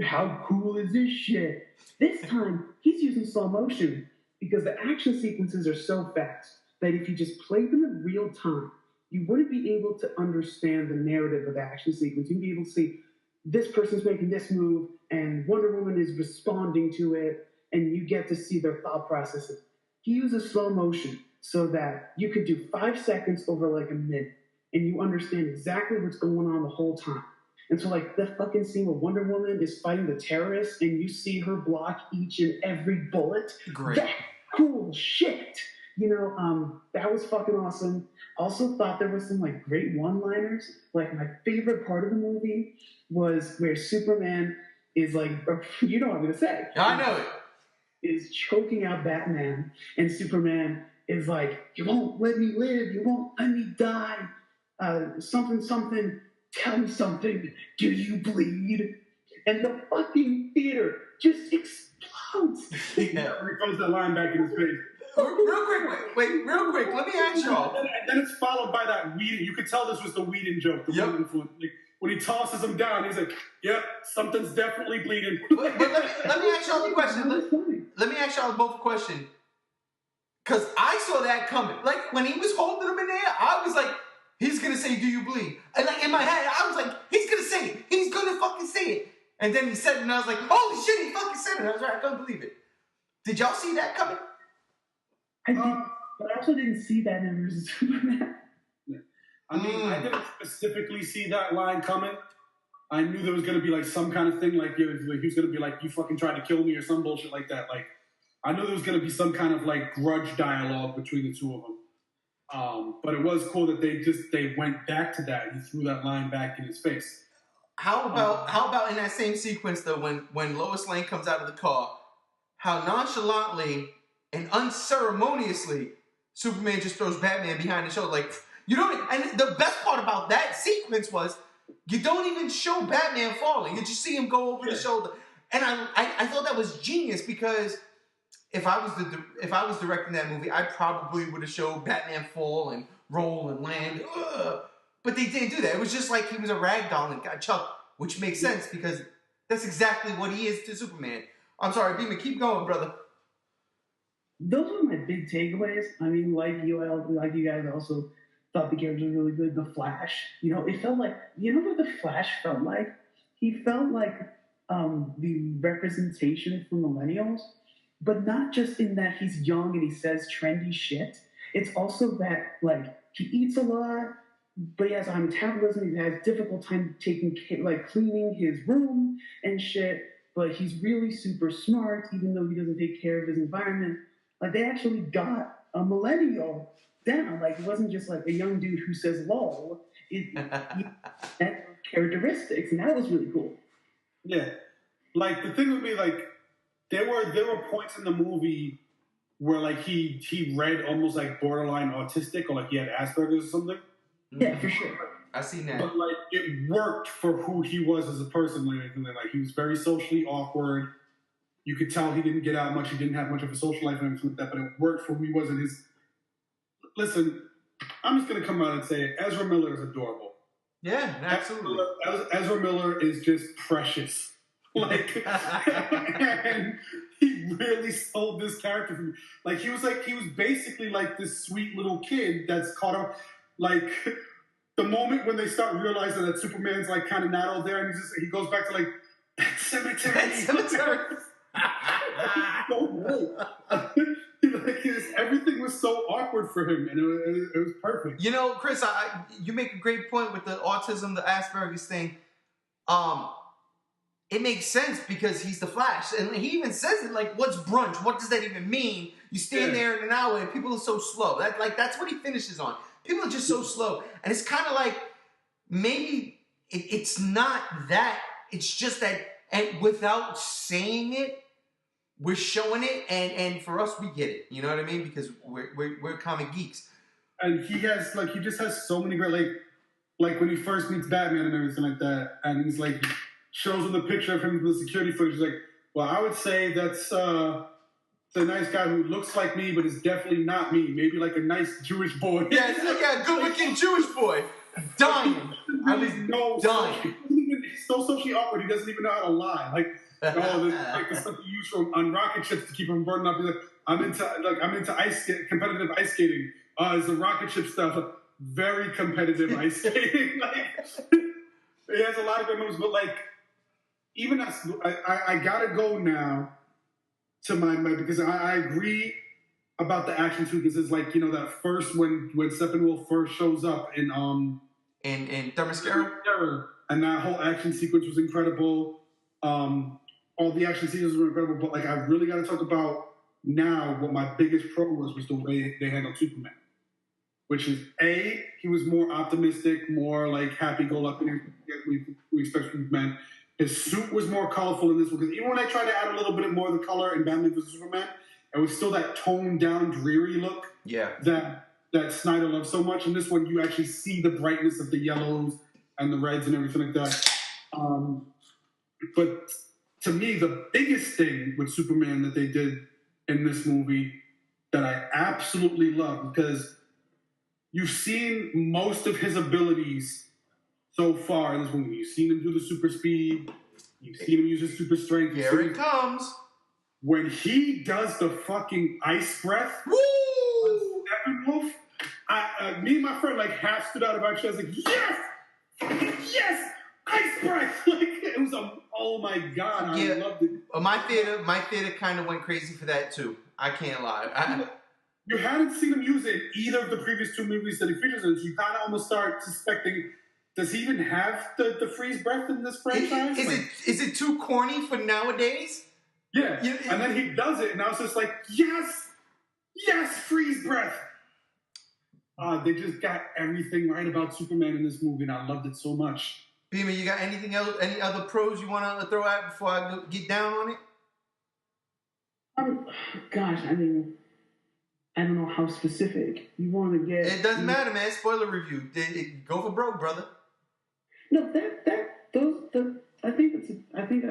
how cool is this shit? This time, he's using slow motion because the action sequences are so fast that if you just played them in real time, you wouldn't be able to understand the narrative of the action sequence. You'd be able to see this person's making this move and Wonder Woman is responding to it, and you get to see their thought processes. He uses slow motion so that you could do 5 seconds over a minute, and you understand exactly what's going on the whole time. And so, the fucking scene where Wonder Woman is fighting the terrorists, and you see her block each and every bullet. Great. That cool shit. That was fucking awesome. Also thought there was some great one-liners. My favorite part of the movie was where Superman is you know what I'm gonna say. I know it. Is choking out Batman, and Superman is you won't let me live, you won't let me die. Something, tell me something. Do you bleed? And the fucking theater just explodes. Yeah. He throws that line back in his face. Real quick. Let me ask y'all. And then it's followed by that Whedon. You could tell this was the Whedon joke. The Whedon influence. When he tosses him down, he's like, "Yep, something's definitely bleeding." But let me ask y'all a question. Let me ask y'all both a question. Because I saw that coming. When he was holding him in there, I was like, he's going to say, "Do you bleed?" And in my head, I was like, he's going to say it. He's going to fucking say it. And then he said it, and I was like, holy shit, he fucking said it. I was like, I couldn't believe it. Did y'all see that coming? I did, but I also didn't see that in versus Superman. I didn't specifically see that line coming. I knew there was going to be some kind of thing he was going to be you fucking tried to kill me or some bullshit like that. I knew there was going to be some kind of grudge dialogue between the two of them. But it was cool that they went back to that and he threw that line back in his face. How about in that same sequence though, when Lois Lane comes out of the car, how nonchalantly and unceremoniously Superman just throws Batman behind the shoulder, you don't. And the best part about that sequence was you don't even show Batman falling; you just see him go over the shoulder. And I thought that was genius because if I was directing that movie, I probably would have showed Batman fall and roll and land. But they didn't do that. It was just like he was a ragdoll and got chucked, which makes sense because that's exactly what he is to Superman. I'm sorry, Beamer, keep going, brother. Those were my big takeaways. I mean, you guys also thought the character was really good. The Flash, it felt what the Flash felt like? He felt like the representation for millennials, but not just in that he's young and he says trendy shit. It's also that he eats a lot, but he has high metabolism. He has difficult time cleaning his room and shit. But he's really super smart, even though he doesn't take care of his environment. They actually got a millennial down. It wasn't just a young dude who says "lol." He had characteristics, and that was really cool. Yeah, the thing would be there were points in the movie where he read almost borderline autistic or he had Asperger's or something. Yeah, for sure. I seen that. But it worked for who he was as a person. He was very socially awkward. You could tell he didn't get out much. He didn't have much of a social life and everything like that. But it worked for who he was in his. Listen, I'm just gonna come out and say it. Ezra Miller is adorable. Yeah, absolutely. Ezra Miller is just precious. And he really sold this character for me. He was basically this sweet little kid that's caught up. The moment when they start realizing that Superman's kind of not all there, and he goes back to Cemetery. Pet Cemetery. So great. Everything was so awkward for him, and it was perfect. You know, Chris, you make a great point with the autism, the Asperger's thing. It makes sense because he's the Flash, and he even says it like, "What's brunch? What does that even mean?" You stand there in an hour, and people are so slow. That's what he finishes on. People are just so slow, and it's kind of like maybe it's not that. It's just that, and without saying it, we're showing it, and for us, we get it. You know what I mean? Because we're comic geeks. And he just has so many great like when he first meets Batman and everything like that, and he's like shows him the picture of him in the security footage. He's like, well, I would say that's the nice guy who looks like me, but is definitely not me. Maybe like a nice Jewish boy. Yeah, good-looking Jewish boy. Dying. I was dying. He's so socially awkward. He doesn't even know how to lie. Like the stuff you use on rocket ships to keep him burning up. He's like, I'm into competitive ice skating. It's the rocket ship stuff. Very competitive ice skating. He has a lot of good moves, but even as I gotta go now to my because I agree about the action too, because it's that first when Steppenwolf first shows up in Themyscira, and that whole action sequence was incredible. All the action sequences were incredible, but I really got to talk about now what my biggest pro was the way they handled Superman, which is he was more optimistic, more happy-go-lucky. We expect Superman. His suit was more colorful in this one, because even when I tried to add a little bit more of the color in Batman vs Superman, it was still that toned-down, dreary look. Yeah. That Snyder loves so much. In this one, you actually see the brightness of the yellows and the reds and everything like that. But to me, the biggest thing with Superman that they did in this movie that I absolutely love, because you've seen most of his abilities so far in this movie. You've seen him do the super speed. You've seen him use his super strength. Here it comes. When he does the fucking ice breath, woo! Steppenwolf, me and my friend half stood out of our chairs yes! Yes! Ice breath! It was oh my God, I loved it. My theater kind of went crazy for that too. I can't lie. You hadn't seen him use it in either of the previous two movies that he features in, so you kind of almost start suspecting, does he even have the freeze breath in this franchise? Is it too corny for nowadays? Yeah. And then he does it, and I was just like, yes, freeze breath. They just got everything right about Superman in this movie, and I loved it so much. Beamer, you got anything else? Any other pros you want to throw out before I get down on it? Gosh, I mean, I don't know how specific you want to get. It doesn't matter, man. Spoiler review. Go for broke, brother. No, I think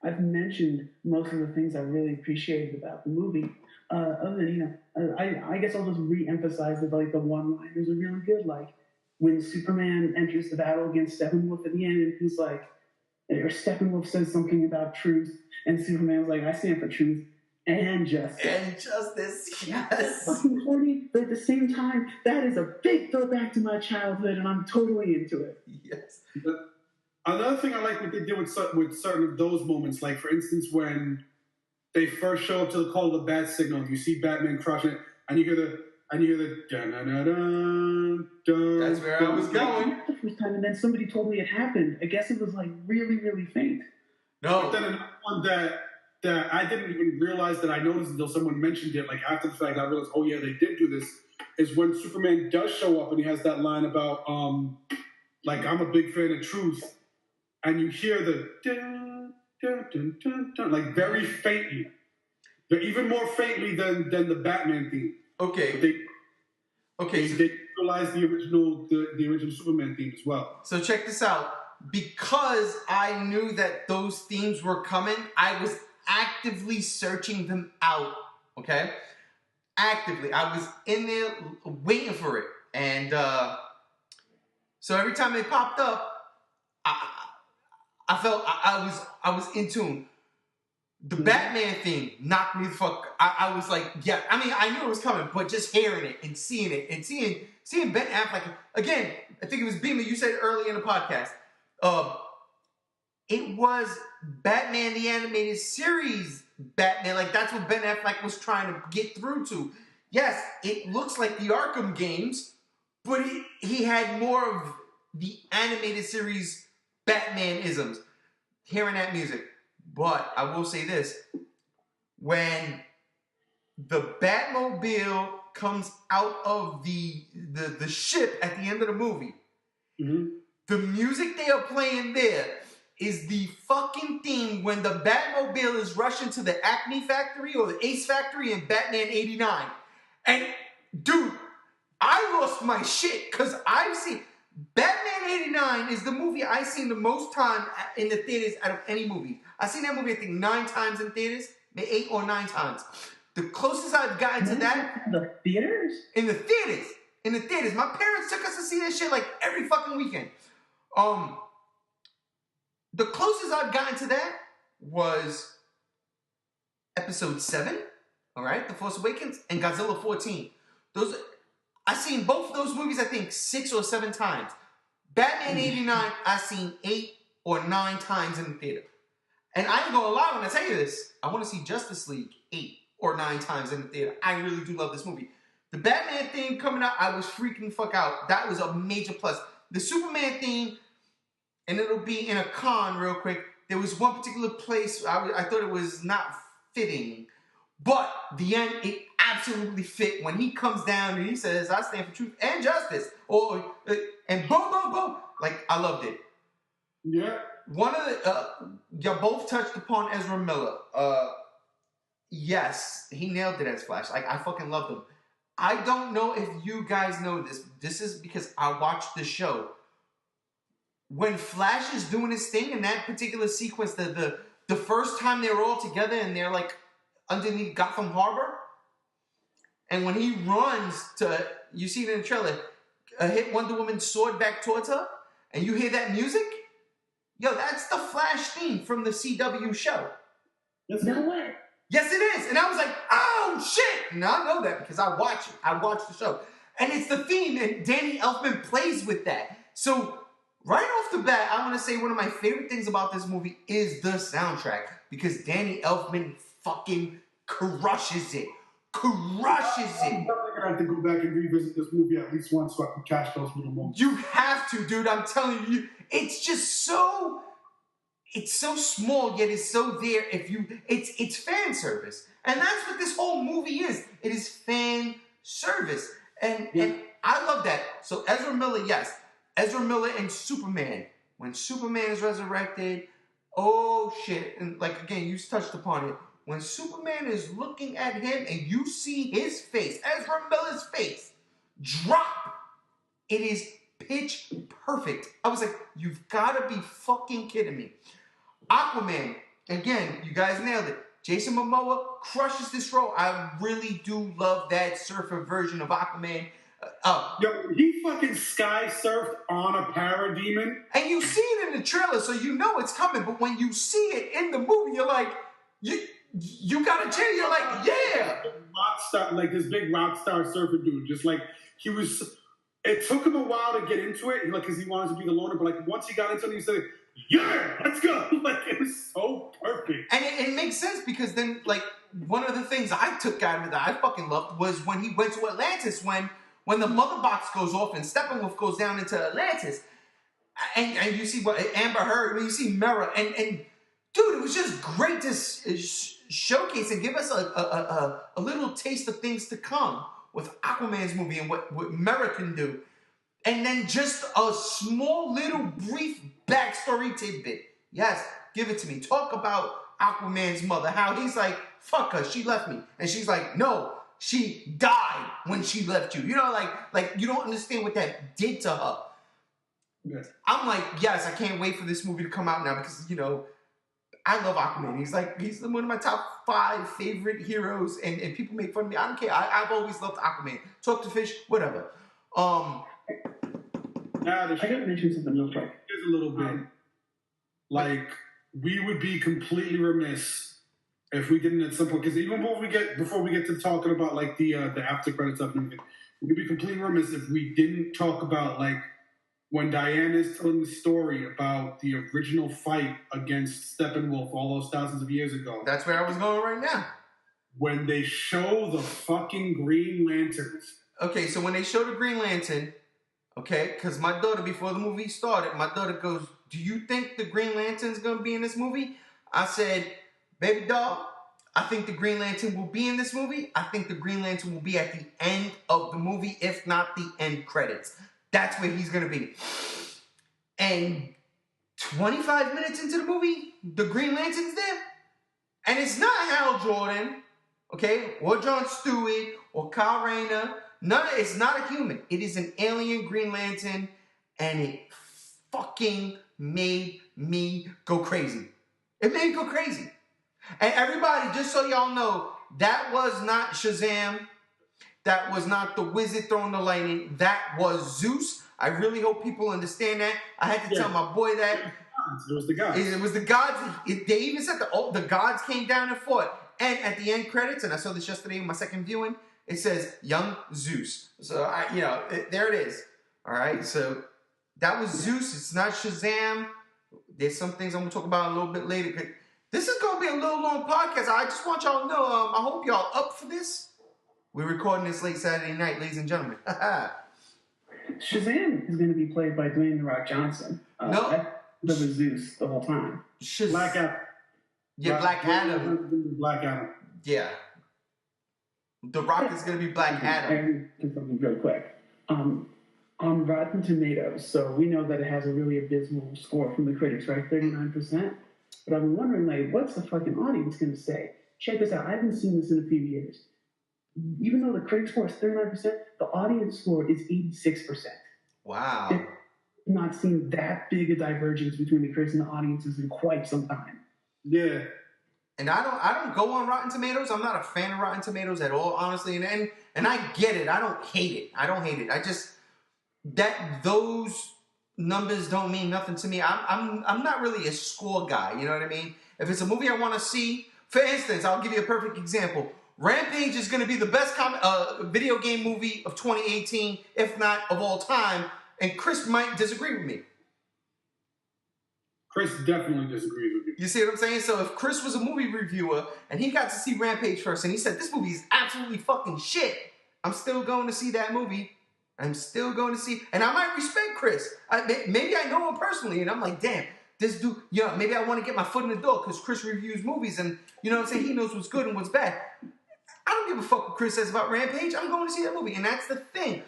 I've mentioned most of the things I really appreciated about the movie. Other than I guess I'll just re-emphasize that the one-liners are really good. When Superman enters the battle against Steppenwolf at the end, and he's or Steppenwolf says something about truth, and Superman's like, I stand for truth and justice. And justice, yes. Fucking corny, but at the same time, that is a big throwback to my childhood, and I'm totally into it. Yes. But another thing I like what they did with certain of those moments, for instance, when they first show up to the call of the bat signal, you see Batman crushing it, and you hear the dun dun dun dun dun. That's where I was going. The first time, and then somebody told me it happened. I guess it was really, really faint. No. But then another one that I didn't even realize that I noticed until someone mentioned it. After the fact, I realized, oh yeah, they did do this. Is when Superman does show up and he has that line about I'm a big fan of truth, and you hear the dun dun dun dun dun very faintly, even more faintly than the Batman theme. Okay. They utilized the original Superman theme as well. So check this out. Because I knew that those themes were coming, I was actively searching them out. Okay? Actively. I was in there waiting for it. And so every time they popped up, I felt I was in tune. The Batman theme knocked me the fuck. I was like, yeah. I mean, I knew it was coming, but just hearing it and seeing Ben Affleck again. I think it was Beamer. You said early in the podcast. it was Batman the Animated Series Batman. Like, that's what Ben Affleck was trying to get through to. Yes, it looks like the Arkham games, but he had more of the animated series Batman-isms. Hearing that music. But I will say this. When the Batmobile comes out of the ship at the end of the movie, the music they are playing there is the fucking theme when the Batmobile is rushing to the Acme factory or the Ace factory in Batman 89. And, dude, I lost my shit because I've seen... Batman 89 is the movie I've seen the most time in the theaters out of any movie. I've seen that movie, I think, 9 times in theaters. 8 or 9 times. The closest I've gotten to that... In the theaters? In the theaters. In the theaters. My parents took us to see that shit like every fucking weekend. The closest I've gotten to that was Episode 7, all right, The Force Awakens, and Godzilla 14. I've seen both of those movies, I think, 6 or 7 times. Batman 89, I've seen 8 or 9 times in the theater. And I ain't gonna lie when I tell you this. I want to see Justice League 8 or 9 times in the theater. I really do love this movie. The Batman theme coming out, I was freaking fuck out. That was a major plus. The Superman theme, and it'll be in a con real quick. There was one particular place I thought it was not fitting. But the end, it absolutely fit when he comes down and he says, I stand for truth and justice. And boom, boom, boom. Like, I loved it. Yeah. One of the, you both touched upon Ezra Miller. Yes, he nailed it as Flash. Like, I fucking loved him. I don't know if you guys know this. This is because I watched the show. When Flash is doing his thing in that particular sequence, the first time they were all together and they're like underneath Gotham Harbor, and when he runs to, you see it in the trailer, hit Wonder Woman's sword back towards her, and you hear that music, yo, that's the Flash theme from the CW show. No way. Yes, it is. And I was like, oh, shit. Now I know that because I watch it. I watch the show. And it's the theme, and Danny Elfman plays with that. So, right off the bat, I want to say one of my favorite things about this movie is the soundtrack. Because Danny Elfman fucking crushes it. Crushes it. I'm definitely gonna have to go back and revisit this movie at least once so I can catch those little moments. You have to, dude. I'm telling you. It's just so... It's so small, yet it's so there. It's fan service. And that's what this whole movie is. It is fan service. And I love that. So Ezra Miller, yes. Ezra Miller and Superman. When Superman is resurrected, oh shit. And like, again, you touched upon it. When Superman is looking at him and you see his face, Ezra Miller's face, drop. It is pitch perfect. I was like, you've got to be fucking kidding me. Aquaman, again, you guys nailed it. Jason Momoa crushes this role. I really do love that surfer version of Aquaman. Yo, he fucking sky surfed on a parademon. And you see it in the trailer, so you know it's coming. But when you see it in the movie, you're like, you gotta chill. You're like, yeah. Rock star, like this big rock star surfer dude. Just like, he was, it took him a while to get into it, like, because he wanted to be the loner. But like, once he got into it, he said, yeah, let's go. Like, it was so perfect. And it makes sense because then, like, one of the things I took out of it that I fucking loved was when he went to Atlantis, when the mother box goes off and Steppenwolf goes down into Atlantis. And you see what Amber Heard, when you see Mera, and dude, it was just great to showcase and give us a little taste of things to come with Aquaman's movie and what Mera can do. And then just a small little brief backstory tidbit. Yes, give it to me. Talk about Aquaman's mother, how he's like, fuck her, she left me. And she's like, no, she died when she left you. You know, like you don't understand what that did to her. Yes. I'm like, yes, I can't wait for this movie to come out now because, you know, I love Aquaman. He's one of my top 5 favorite heroes, and people make fun of me. I don't care. I've always loved Aquaman. Talk to fish, whatever. Now, I gotta mention something real quick. Here's a little bit. Like, we would be completely remiss if we didn't at some point, because even before we get to talking about like the after credits stuff and everything, we'd be completely remiss if we didn't talk about like when Diana is telling the story about the original fight against Steppenwolf all those thousands of years ago. That's where I was going right now. When they show the fucking Green Lanterns. Okay, so when they show the Green Lantern, okay, because my daughter, before the movie started, my daughter goes, "Do you think the Green Lantern's going to be in this movie?" I said, "Baby doll, I think the Green Lantern will be in this movie. I think the Green Lantern will be at the end of the movie, if not the end credits. That's where he's going to be." And 25 minutes into the movie, the Green Lantern's there. And it's not Hal Jordan, okay, or John Stewart, or Kyle Rayner. It's not a human. It is an alien Green Lantern, and it fucking made me go crazy. It made me go crazy. And everybody, just so y'all know, that was not Shazam. That was not the wizard throwing the lightning. That was Zeus. I really hope people understand that. I had to tell my boy that. It was the gods. It was the gods. They even said the gods came down and fought. And at the end credits, and I saw this yesterday in my second viewing, it says young Zeus. So there it is. All right. So that was Zeus. It's not Shazam. There's some things I'm gonna talk about a little bit later. This is gonna be a little long podcast. I just want y'all to know. I hope y'all up for this. We're recording this late Saturday night, ladies and gentlemen. Shazam is going to be played by Dwayne "The Rock" Johnson. No. That was Zeus the whole time. Black Adam. Yeah, Black Adam. Black Adam. Yeah. The Rock is going to be Black Adam. And something real quick. On Rotten Tomatoes, so we know that it has a really abysmal score from the critics, right? 39%. But I'm wondering, like, what's the fucking audience going to say? Check this out. I haven't seen this in a few years. Even though the critic score is 39%, the audience score is 86%. Wow. I've not seen that big a divergence between the critics and the audiences in quite some time. Yeah. And I don't go on Rotten Tomatoes. I'm not a fan of Rotten Tomatoes at all, honestly. And I get it. I don't hate it. I just those numbers don't mean nothing to me. I'm not really a score guy. You know what I mean? If it's a movie I want to see, for instance, I'll give you a perfect example. Rampage is going to be the best video game movie of 2018, if not of all time. And Chris might disagree with me. Chris definitely disagrees with you. You see what I'm saying? So if Chris was a movie reviewer and he got to see Rampage first and he said, "This movie is absolutely fucking shit," I'm still going to see that movie. I'm still going to see, and I might respect Chris. Maybe I know him personally, and I'm like, damn, this dude, maybe I want to get my foot in the door because Chris reviews movies and, you know what I'm saying, he knows what's good and what's bad. I don't give a fuck what Chris says about Rampage. I'm going to see that movie. And that's the thing.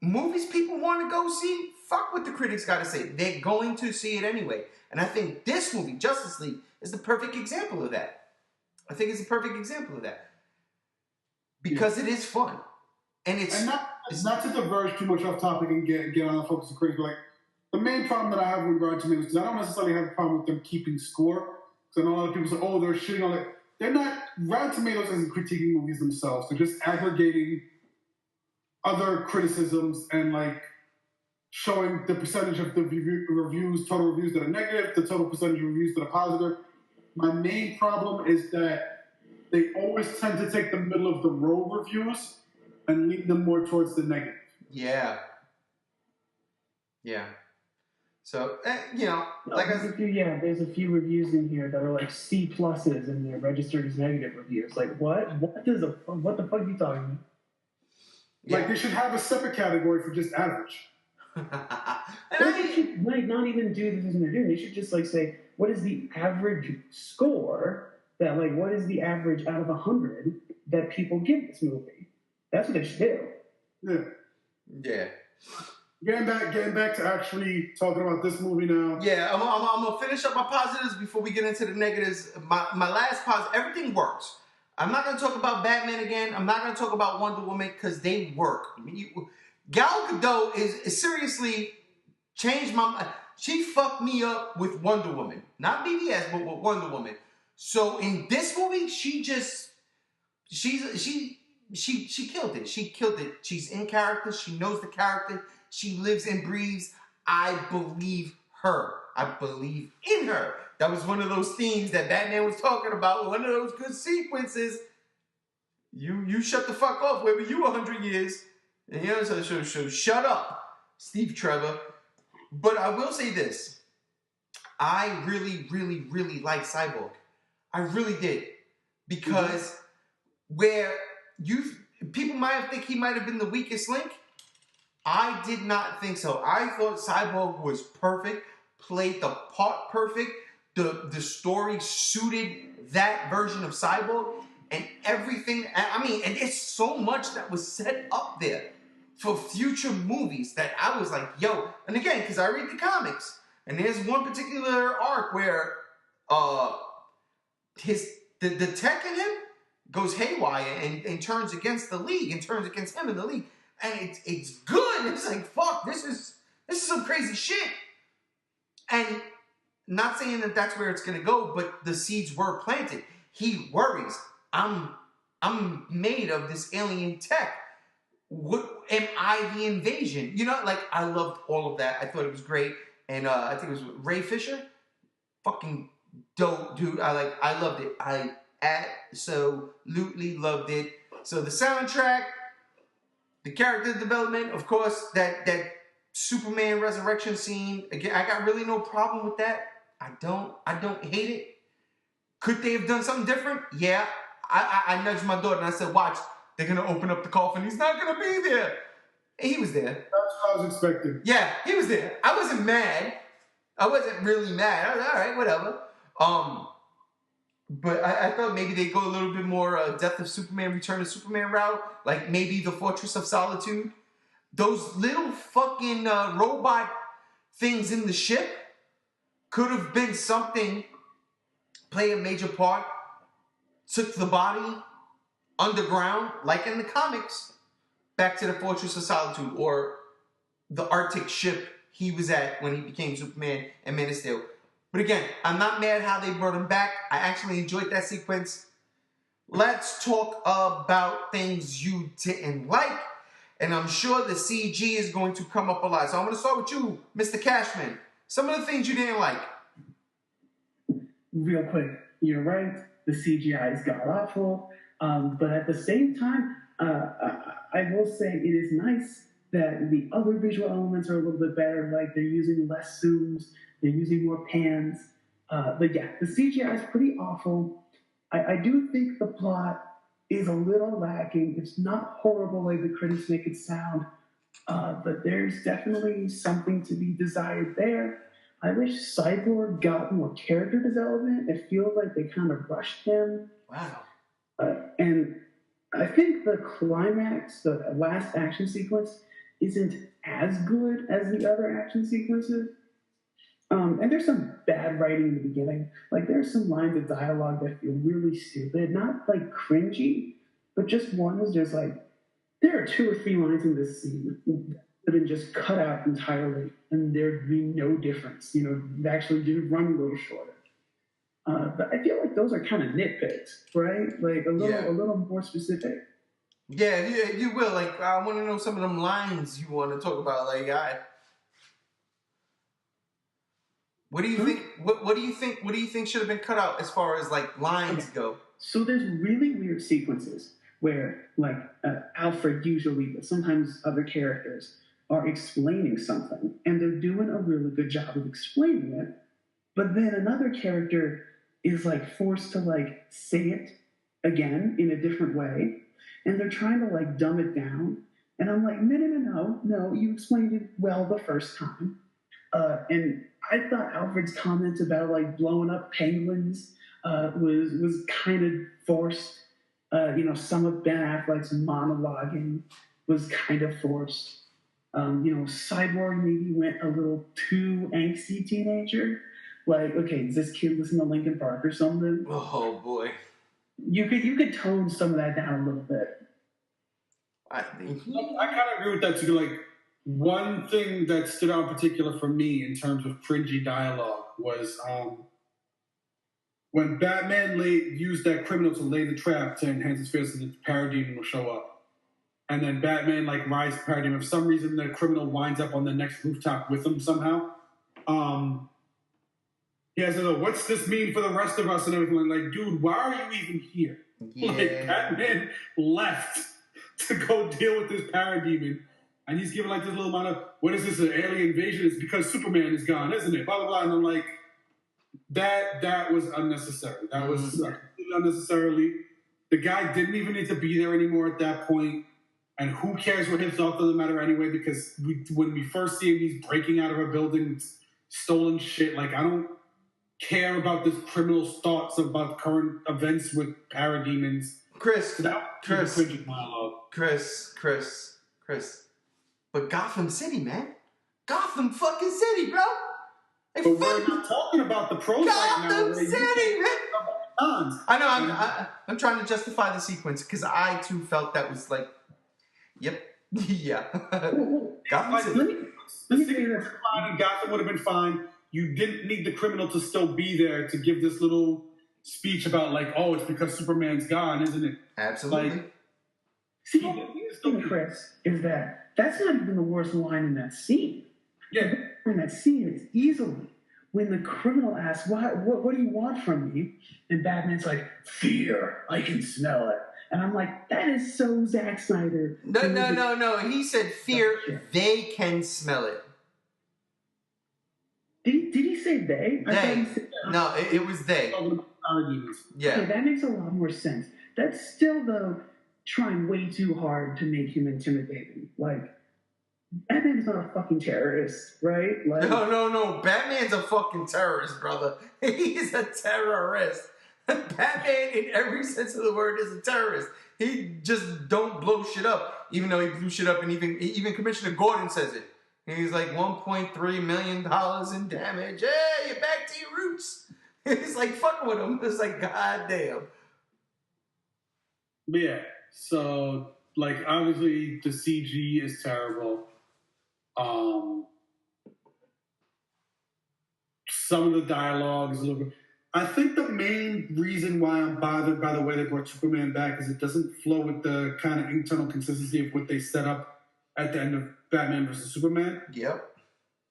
Movies people want to go see, fuck what the critics got to say. They're going to see it anyway. And I think this movie, Justice League, is the perfect example of that. I think it's a perfect example of that. Because it is fun. And it's not to diverge too much off topic and get on the focus of critics, but like, the main problem that I have with Rotten Tomatoes is I don't necessarily have a problem with them keeping score. Because I know a lot of people say, "Oh, they're shitting on it." They're not. Rotten Tomatoes isn't critiquing movies themselves. They're just aggregating other criticisms and like showing the percentage of the reviews, total reviews that are negative, the total percentage of reviews that are positive. My main problem is that they always tend to take the middle of the road reviews and lean them more towards the negative. Yeah. So, there's a few reviews in here that are like C pluses and they're registered as negative reviews. Like, what? What the fuck are you talking about? Like, they should have a separate category for just average. They should not even do the thing they're doing. They should just like say, what is the average score that what is the average out of 100 that people give this movie? That's what they should do. Yeah. Getting back to actually talking about this movie now. Yeah, I'm gonna finish up my positives before we get into the negatives. My last positive, everything works. I'm not gonna talk about Batman again. I'm not gonna talk about Wonder Woman because they work. Gal Gadot is seriously changed my mind. She fucked me up with Wonder Woman, not BVS, but with Wonder Woman. So in this movie, she killed it. She killed it. She's in character. She knows the character. She lives and breathes. I believe her. I believe in her. That was one of those themes that Batman was talking about. One of those good sequences. You shut the fuck off. Where were you 100 years? And so shut up, Steve Trevor. But I will say this. I really, really, really like Cyborg. I really did. Because where people might think he might have been the weakest link, I did not think so. I thought Cyborg was perfect, played the part perfect. The story suited that version of Cyborg and everything. I mean, and there's so much that was set up there for future movies that I was like, yo. And again, because I read the comics, and there's one particular arc where the tech in him goes haywire and turns against the League and turns against him in the League, and it's good. It's like, fuck, this is some crazy shit. And not saying that that's where it's gonna go, but the seeds were planted. He worries. I'm made of this alien tech. What am I the invasion? You know, like I loved all of that. I thought it was great, and I think it was Ray Fisher. Fucking dope, dude. I loved it. I absolutely loved it. So the soundtrack, the character development, of course, that Superman resurrection scene. Again, I got really no problem with that. I don't hate it. Could they have done something different? Yeah. I nudged my daughter and I said, watch, they're going to open up the coffin. He's not going to be there. And he was there. That's what I was expecting. Yeah, he was there. I wasn't mad. I wasn't really mad. I was all right, whatever. But I thought maybe they'd go a little bit more Death of Superman, Return of Superman route. Like maybe the Fortress of Solitude. Those little fucking robot things in the ship could have been something, play a major part, took the body underground, like in the comics, back to the Fortress of Solitude or the Arctic ship he was at when he became Superman and Man of Steel. But again, I'm not mad how they brought him back. I actually enjoyed that sequence. Let's talk about things you didn't like. And I'm sure the CG is going to come up a lot. So I'm going to start with you, Mr. Cashman. Some of the things you didn't like. Real quick, you're right. The CGI is god-awful. But at the same time, I will say it is nice that the other visual elements are a little bit better. Like they're using less zooms. They're using more pans. But yeah, the CGI is pretty awful. I do think the plot is a little lacking. It's not horrible like the critics make it sound, but there's definitely something to be desired there. I wish Cyborg got more character development. It feels like they kind of rushed him. Wow. And I think the climax, the last action sequence, isn't as good as the other action sequences. And there's some bad writing in the beginning. Like there's some lines of dialogue that feel really stupid, not like cringy, but just ones just like, there are 2 or 3 lines in this scene that have been just cut out entirely, and there'd be no difference. You know, they actually did run a little shorter. But I feel like those are kind of nitpicks, right? Like a little more specific. Yeah, you will. Like I want to know some of them lines you want to talk about. Like what do you think? What do you think? What do you think should have been cut out as far as like lines go? So there's really weird sequences where, like Alfred usually, but sometimes other characters are explaining something, and they're doing a really good job of explaining it. But then another character is like forced to like say it again in a different way, and they're trying to like dumb it down. And I'm like, no, you explained it well the first time. And I thought Alfred's comments about like blowing up penguins was kind of forced. Some of Ben Affleck's monologuing was kind of forced. Cyborg maybe went a little too angsty teenager. Like, okay, does this kid listen to Linkin Park or something? Oh boy. You could tone some of that down a little bit. I think I kind of agree with that too. Like, one thing that stood out in particular for me in terms of cringy dialogue was when Batman used that criminal to lay the trap to enhance his fears, and the Parademon will show up. And then Batman rides the Parademon. For some reason, the criminal winds up on the next rooftop with him somehow. He has to what's this mean for the rest of us and everything? Like, dude, why are you even here? Yeah. Like, Batman left to go deal with this Parademon. and he's giving like this little amount of, what is this, an alien invasion? It's because Superman is gone, isn't it? Blah, blah, blah. And I'm like, that was unnecessary. That was completely unnecessarily. The guy didn't even need to be there anymore at that point. And who cares what his thoughts, doesn't matter anyway, because when we first see him, he's breaking out of a building, stolen shit. Like, I don't care about this criminal's thoughts about current events with parademons. Chris. But Gotham City, man. Gotham fucking City, bro. But we're not talking about the pros right now. Gotham City, man. I know, I'm trying to justify the sequence, because I, too, felt that was like, yep, yeah. Gotham City. The city was fine and Gotham would have been fine. You didn't need the criminal to still be there to give this little speech about, like, oh, it's because Superman's gone, isn't it? Absolutely. Like, see, the thing, Chris, is that's not even the worst line in that scene. Yeah. In that scene is easily when the criminal asks, what do you want from me? And Batman's like, fear, I can smell it. And I'm like, that is so Zack Snyder. No. He said fear, they can smell it. Did he say they? They. No, it was they. Yeah. Okay, that makes a lot more sense. That's still, though, trying way too hard to make him intimidating. Like, Batman's not a fucking terrorist, right? Like, No. Batman's a fucking terrorist, brother. He's a terrorist. Batman, in every sense of the word, is a terrorist. He just don't blow shit up, even though he blew shit up, and even Commissioner Gordon says it. He's like $1.3 million in damage. Hey, you're back to your roots. He's like fucking with him. It's like, goddamn. Yeah. So, like, obviously the CG is terrible. Some of the dialogue is a little bit. I think the main reason why I'm bothered by the way they brought Superman back is it doesn't flow with the kind of internal consistency of what they set up at the end of Batman vs. Superman. Yep.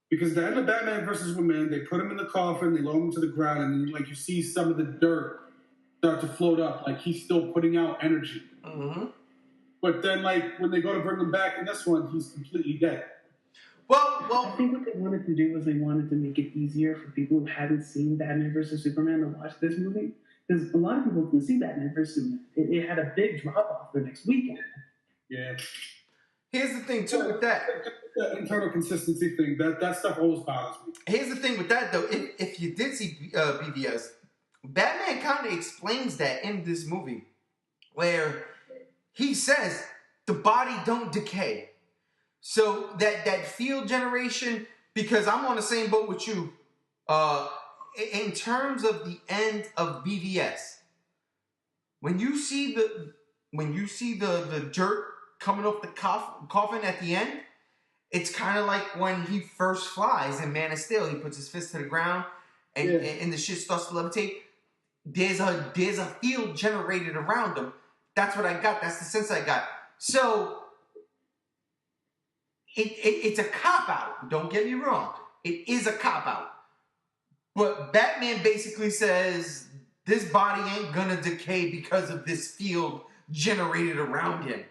Because at the end of Batman vs. Superman, they put him in the coffin, they lower him to the ground, and then, like, you see some of the dirt start to float up, like he's still putting out energy. Mm-hmm. But then, like, when they go to bring him back in this one, he's completely dead. Well, I think what they wanted to do was they wanted to make it easier for people who hadn't seen Batman vs. Superman to watch this movie. Because a lot of people didn't see Batman vs. Superman. It had a big drop-off the next weekend. Yeah. Here's the thing, too, with that. The internal consistency thing, that stuff always bothers me. Here's the thing with that, though. If you did see BVS, Batman kind of explains that in this movie, where he says the body don't decay. So that field generation, because I'm on the same boat with you, in terms of the end of BVS, when you see the dirt coming off the coffin at the end, it's kind of like when he first flies in Man of Steel. He puts his fist to the ground and the shit starts to levitate. There's a field generated around him. That's what I got. That's the sense I got. So it's a cop-out. Don't get me wrong. It is a cop-out. But Batman basically says this body ain't gonna decay because of this field generated around him.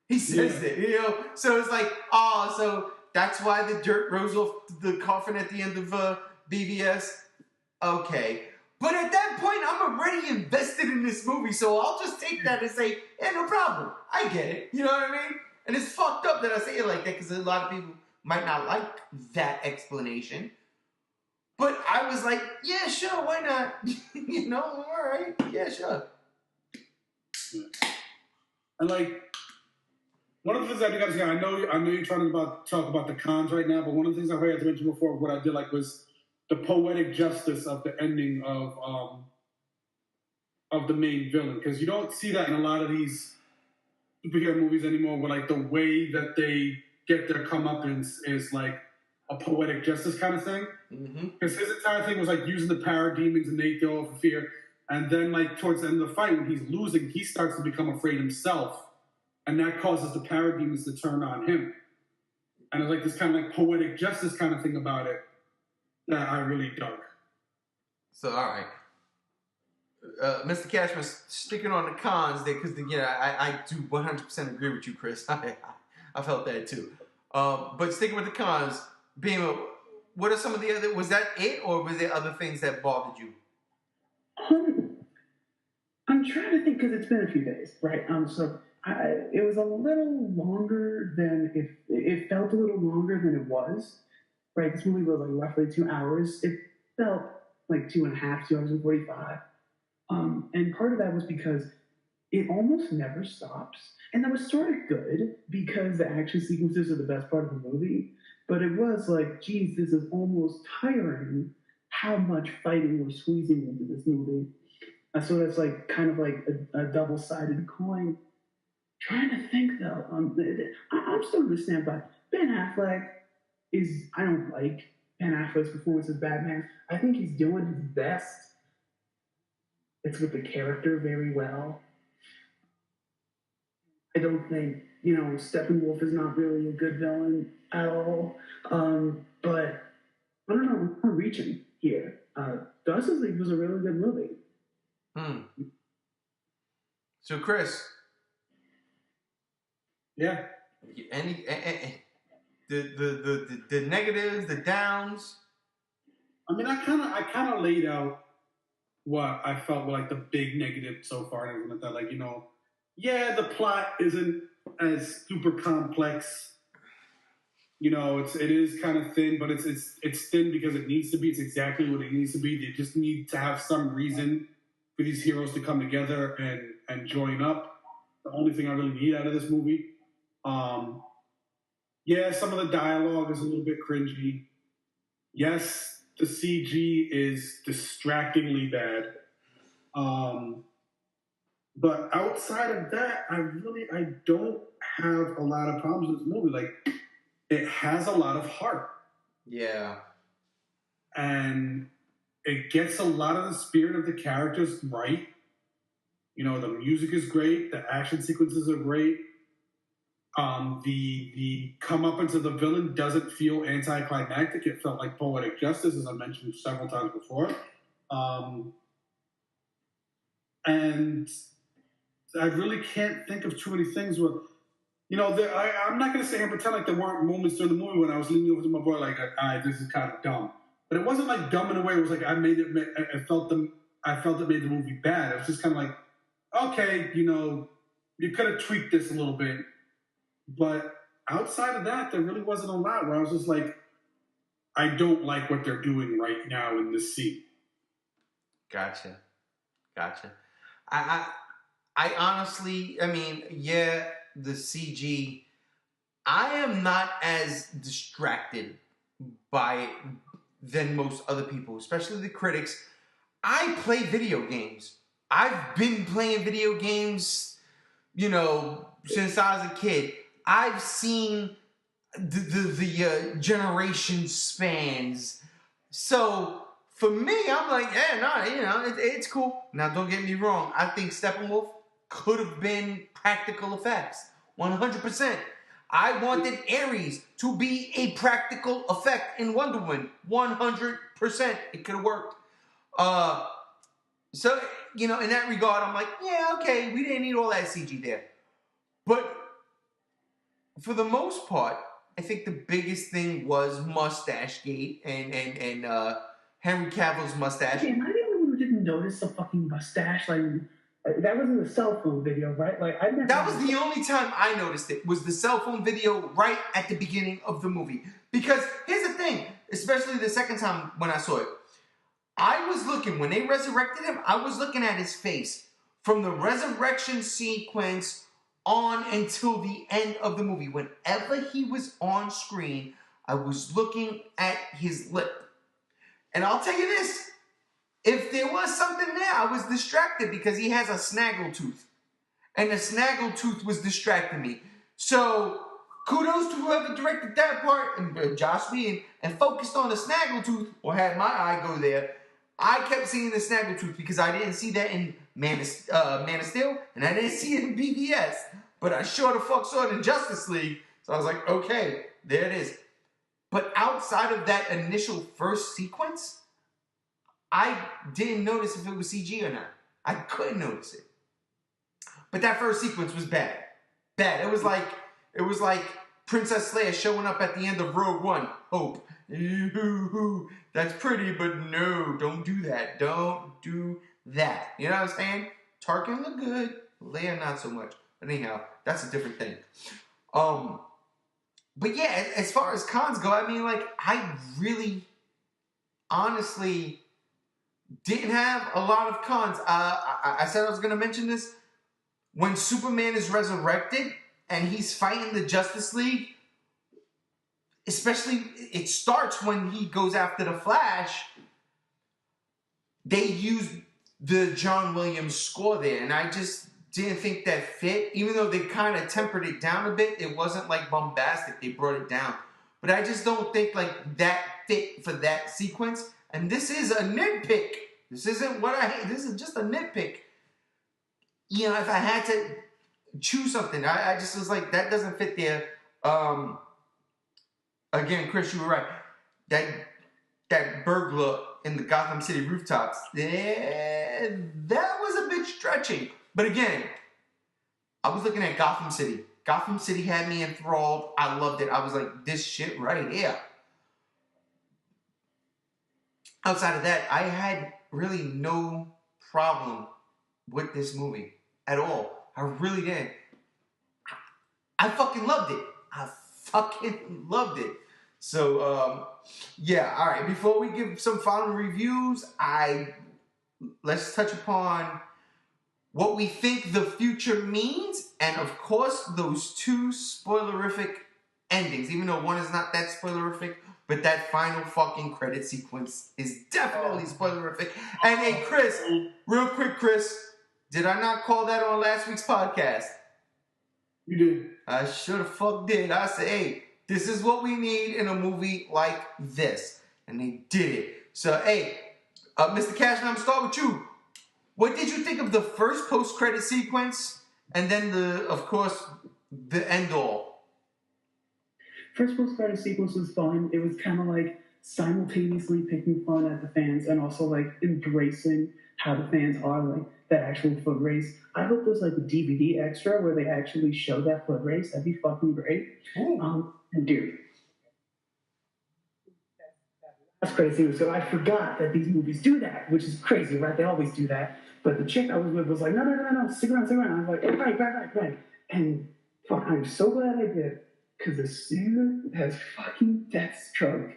He says it, you know? So it's like, so that's why the dirt rose off the coffin at the end of BVS? Okay. But at that point, I'm already invested in this movie, so I'll just take that and say, yeah, no problem. I get it. You know what I mean? And it's fucked up that I say it like that because a lot of people might not like that explanation. But I was like, yeah, sure, why not? You know, all right, yeah, sure. And like, one of the things I think I know you're trying to talk about the cons right now, but one of the things I heard you mention before, what I did like was the poetic justice of the ending of the main villain, because you don't see that in a lot of these superhero movies anymore, where like the way that they get their comeuppance is like a poetic justice kind of thing. Because his entire thing was like using the parademons and they go for fear, and then like towards the end of the fight when he's losing, he starts to become afraid himself, and that causes the parademons to turn on him. And it's like this kind of like poetic justice kind of thing about it that I really dug. So all right. Mr. Cashman sticking on the cons there because I do 100% agree with you, Chris. I felt that too. But sticking with the cons, Bima, what are some of the other? Was that it, or were there other things that bothered you? I'm trying to think because it's been a few days, right? It was a little longer than it felt a little longer than it was, right? This movie was like roughly 2 hours. It felt like 2.5, 2 hours and 45. And part of that was because it almost never stops. And that was sort of good because the action sequences are the best part of the movie. But it was like, geez, this is almost tiring how much fighting we're squeezing into this movie. So that's like kind of like a double-sided coin. Trying to think though, I'm still going to stand by Ben Affleck. I don't like Ben Affleck's performance as Batman. I think he's doing his best. It's with the character very well. I don't think, Steppenwolf is not really a good villain at all. But I don't know, I'm reaching here. Justice League was a really good movie. So, Chris. Yeah. Any the negatives, the downs. I mean, I kind of laid out what I felt were like the big negative so far and everything like that. Like, yeah, the plot isn't as super complex. It is kind of thin, but it's thin because it needs to be. It's exactly what it needs to be. They just need to have some reason for these heroes to come together and join up. The only thing I really need out of this movie. Yeah, some of the dialogue is a little bit cringy. Yes, the CG is distractingly bad. But outside of that, I don't have a lot of problems with this movie. Like, it has a lot of heart. Yeah. And it gets a lot of the spirit of the characters right. The music is great. The action sequences are great. The come up into the villain doesn't feel anticlimactic. It felt like poetic justice, as I mentioned several times before. And I really can't think of too many things where, I'm not going to sit here and pretend like there weren't moments during the movie when I was leaning over to my boy like, this is kind of dumb. But it wasn't like dumb in a way. It was like I felt it made the movie bad. It was just kind of like, okay, you could have tweaked this a little bit. But outside of that, there really wasn't a lot where I was just like, I don't like what they're doing right now in this scene. Gotcha. I honestly, yeah, the CG, I am not as distracted by it than most other people, especially the critics. I play video games. I've been playing video games, since I was a kid. I've seen the generation spans. So for me, I'm like, it's cool. Now, don't get me wrong. I think Steppenwolf could have been practical effects, 100%. I wanted Ares to be a practical effect in Wonder Woman, 100%. It could have worked. So, in that regard, I'm like, yeah, okay, we didn't need all that CG there. But for the most part, I think the biggest thing was Mustache Gate and Henry Cavill's mustache. Am I the only one who didn't notice the fucking mustache? Like, that was in the cell phone video, right? Like, that was the only time I noticed it, was the cell phone video right at the beginning of the movie. Because here's the thing, especially the second time when I saw it, I was looking, when they resurrected him, I was looking at his face from the resurrection sequence on until the end of the movie. Whenever he was on screen, I was looking at his lip. And I'll tell you this, if there was something there, I was distracted because he has a snaggletooth. And the snaggletooth was distracting me. So, kudos to whoever directed that part, and Joss Whedon, and focused on the snaggletooth, or had my eye go there. I kept seeing the snaggletooth because I didn't see that in Man of Steel, and I didn't see it in BVS. But I sure the fuck saw it in Justice League. So I was like, okay, there it is. But outside of that initial first sequence, I didn't notice if it was CG or not. I couldn't notice it. But that first sequence was bad. Bad. It was like Princess Leia showing up at the end of Rogue One. Hope. Ooh, that's pretty, but no, don't do that. Don't do that. You know what I'm saying? Tarkin look good. Leia not so much. But anyhow, that's a different thing. But yeah, as far as cons go, I mean, like, I really, honestly, didn't have a lot of cons. I said I was going to mention this. When Superman is resurrected and he's fighting the Justice League, especially, it starts when he goes after the Flash, they use the John Williams score there, and I just didn't think that fit. Even though they kind of tempered it down a bit, it wasn't like bombastic. They brought it down. But I just don't think like that fit for that sequence. And this is a nitpick. This isn't what I hate. This is just a nitpick. You know, if I had to choose something, I just was like, that doesn't fit there. Again, Chris, you were right. That burglar in the Gotham City rooftops, that was a bit stretching. But again, I was looking at Gotham City. Gotham City had me enthralled. I loved it. I was like, this shit right here. Outside of that, I had really no problem with this movie at all. I really did. I fucking loved it. I fucking loved it. So, yeah, all right. Before we give some final reviews, let's touch upon what we think the future means, and of course, those two spoilerific endings. Even though one is not that spoilerific, but that final fucking credit sequence is definitely spoilerific. And hey, Chris, real quick, Chris, did I not call that on last week's podcast? You did. I sure the fuck did. I said, hey, this is what we need in a movie like this. And they did it. So, hey, Mr. Cashman, I'm start with you. What did you think of the first post-credit sequence? And then, of course, the end all? First post-credit sequence was fun. It was kind of like simultaneously picking fun at the fans and also like embracing how the fans are, like that actual foot race. I hope there's like a DVD extra where they actually show that foot race. That'd be fucking great. And dude, that's crazy. So I forgot that these movies do that, which is crazy, right? They always do that. But the chick I was with was like, no, stick around. I was like, oh, right. And fuck, I'm so glad I did. Because as soon as fucking Deathstroke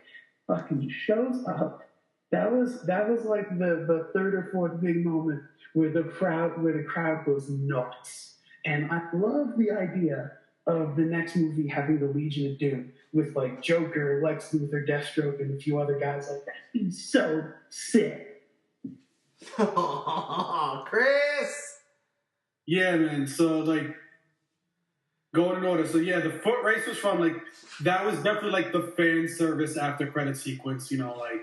fucking shows up, that was like the third or fourth big moment where the crowd goes nuts. And I love the idea of the next movie having the Legion of Doom with like Joker, Lex Luthor, Deathstroke, and a few other guys. Like, that'd be so sick. Chris! Yeah, man. So, like, going in order. So, yeah, the foot race was fun. Like, that was definitely, like, the fan service after credit sequence. You know, like,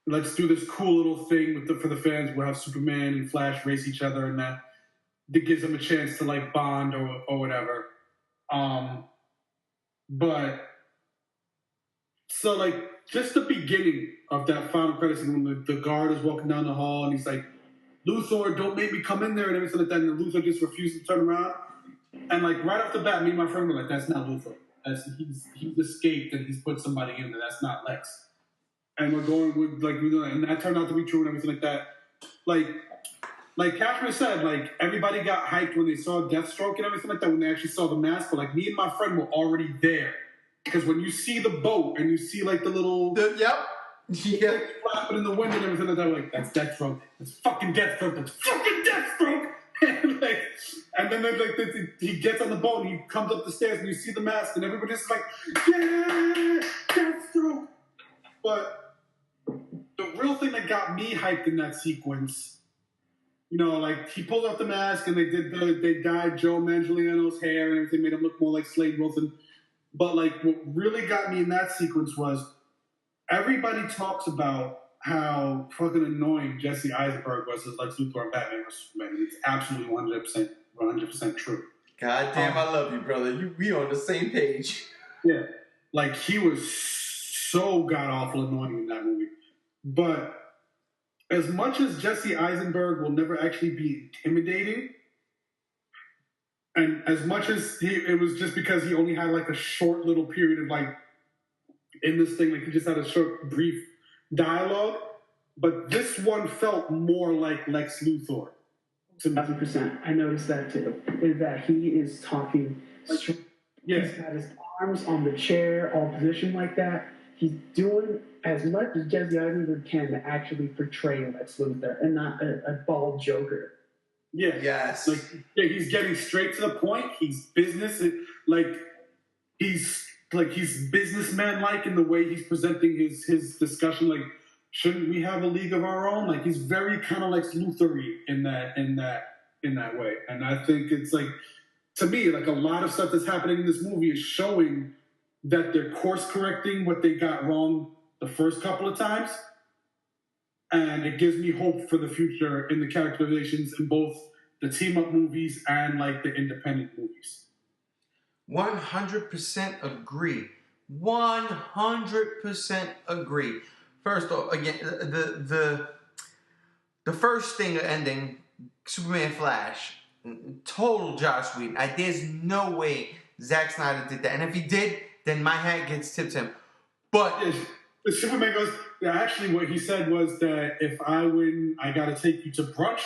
let's do this cool little thing for the fans. We'll have Superman and Flash race each other, and that gives them a chance to, like, bond or whatever. But, so, like, just the beginning of that final credit scene when the guard is walking down the hall and he's like, Luthor, don't make me come in there and everything like that. And Luthor just refuses to turn around. And like right off the bat, me and my friend were like, that's not Luthor. He's escaped and he's put somebody in there. That's not Lex. And we're doing, and that turned out to be true and everything like that. Like Catherine said, like everybody got hyped when they saw Deathstroke and everything like that, when they actually saw the mask. But like me and my friend were already there. Because when you see the boat and you see like the little flapping in the wind and everything like that, we're like, that's Deathstroke. That's fucking Deathstroke. That's fucking Deathstroke. and then he gets on the boat and he comes up the stairs and you see the mask and everybody's like, yeah, Deathstroke. But the real thing that got me hyped in that sequence, you know, like he pulled off the mask and they dyed Joe Manganiello's hair and everything, made him look more like Slade Wilson. But, like, what really got me in that sequence was everybody talks about how fucking annoying Jesse Eisenberg was as Lex Luthor and Batman vs. Superman. It's absolutely 100% true. God damn, I love you, brother. We on the same page. Yeah. Like, he was so god-awful annoying in that movie. But as much as Jesse Eisenberg will never actually be intimidating, And as much as it was just because he only had like a short little period of like in this thing, like he just had a short, brief dialogue. But this one felt more like Lex Luthor to me. 1,000%. I noticed that too. Is that he is talking straight. Yeah. He's got his arms on the chair, all positioned like that. He's doing as much as Jesse Eisenberg can to actually portray Lex Luthor and not a bald Joker. Yeah. Yes. Like, yeah, he's getting straight to the point. He's business, he's businessman like in the way he's presenting his discussion. Like, shouldn't we have a league of our own? Like, he's very kind of Lex Luthor-y in that way. And I think it's like, to me, like a lot of stuff that's happening in this movie is showing that they're course correcting what they got wrong the first couple of times. And it gives me hope for the future in the characterizations in both the team-up movies and like the independent movies. 100% agree. 100% agree. First off, again, the first thing ending, Superman Flash, total Joss Whedon. There's no way Zack Snyder did that. And if he did, then my hat gets tipped to him. But the Superman goes, actually what he said was that if I win, I got to take you to brunch.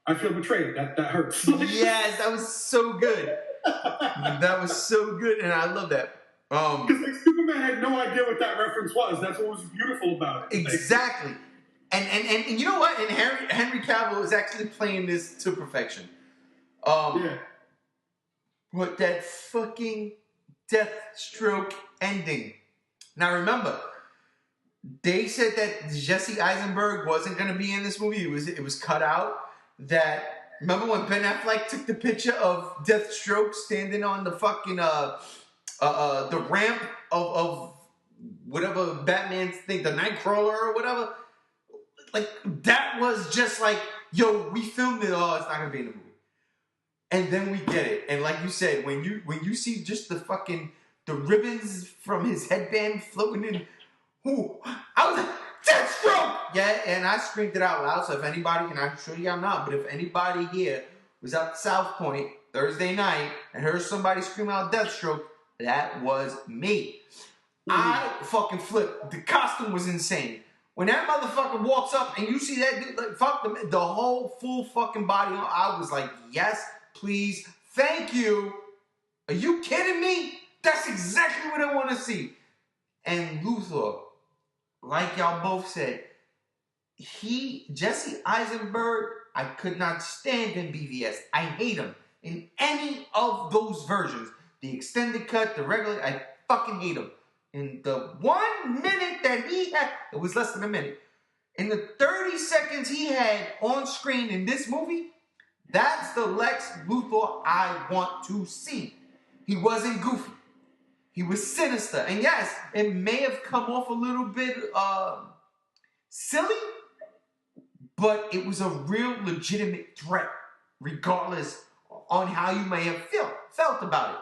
I feel betrayed. That hurts. Yes, that was so good. That was so good, and I love that. Because like, Superman had no idea what that reference was. That's what was beautiful about it. Exactly. And you know what? And Henry Cavill is actually playing this to perfection. Yeah. But that fucking Deathstroke ending. Now remember, they said that Jesse Eisenberg wasn't going to be in this movie. It was cut out. That remember when Ben Affleck took the picture of Deathstroke standing on the fucking the ramp of whatever Batman's thing, the Nightcrawler or whatever. Like that was just like, yo, we filmed it. Oh, it's not gonna be in the movie. And then we get it. And like you said, when you see just the ribbons from his headband floating in, I was like, Deathstroke! Yeah, and I screamed it out loud. So if anybody, and I'm sure I'm not, but if anybody here was at South Point Thursday night and heard somebody scream out Deathstroke, that was me. I fucking flipped. The costume was insane. When that motherfucker walks up and you see that dude, like, fuck the whole full fucking body on, I was like, yes, please, thank you. Are you kidding me? That's exactly what I want to see. And Luthor, like y'all both said, Jesse Eisenberg, I could not stand in BVS. I hate him in any of those versions. The extended cut, the regular, I fucking hate him. In the 1 minute that he had, it was less than a minute. In the 30 seconds he had on screen in this movie, that's the Lex Luthor I want to see. He wasn't goofy. He was sinister. And yes, it may have come off a little bit silly, but it was a real legitimate threat, regardless on how you may have felt about it.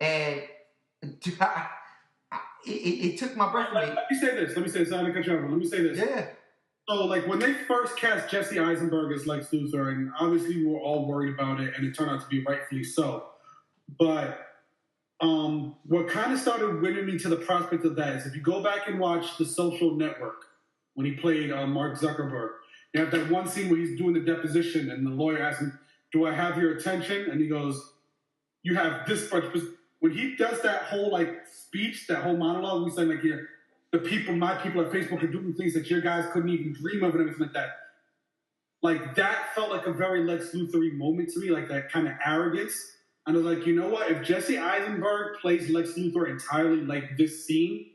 And it took my breath away. Let me say this. I don't cut you off. Let me say this. Yeah. So, like, when they first cast Jesse Eisenberg as Lex Luthor, and obviously we were all worried about it, and it turned out to be rightfully so. But what kind of started winning me to the prospect of that is if you go back and watch The Social Network, when he played Mark Zuckerberg, you have that one scene where he's doing the deposition, and the lawyer asks him, "Do I have your attention?" And he goes, "You have this much." When he does that whole like speech, that whole monologue, he's saying like, "Yeah, my people at Facebook are doing things that your guys couldn't even dream of," and everything like that. Like that felt like a very Lex Luthor-y moment to me, like that kind of arrogance. And I was like, you know what? If Jesse Eisenberg plays Lex Luthor entirely like this scene,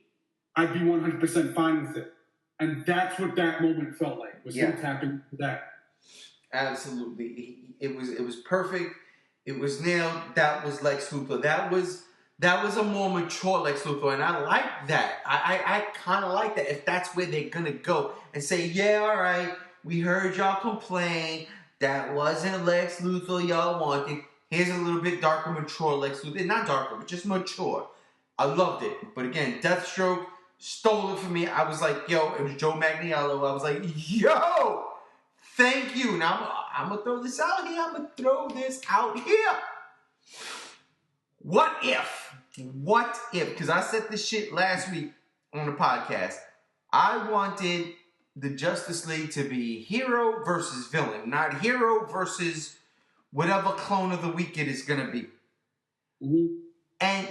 I'd be 100% fine with it. And that's what that moment felt like, was him tapping that. Absolutely. It was perfect. It was nailed. That was Lex Luthor. That was a more mature Lex Luthor, and I like that. I kind of like that if that's where they're going to go and say, yeah, all right, we heard y'all complain. That wasn't Lex Luthor y'all wanted. Here's a little bit darker, mature Lex Luthor. Not darker, but just mature. I loved it. But again, Deathstroke stole it from me. I was like, yo, it was Joe Manganiello. I was like, yo, thank you. Now, I'm going to throw this out here. What if, because I said this shit last week on the podcast, I wanted the Justice League to be hero versus villain, not hero versus whatever clone of the week it is going to be. Mm-hmm. And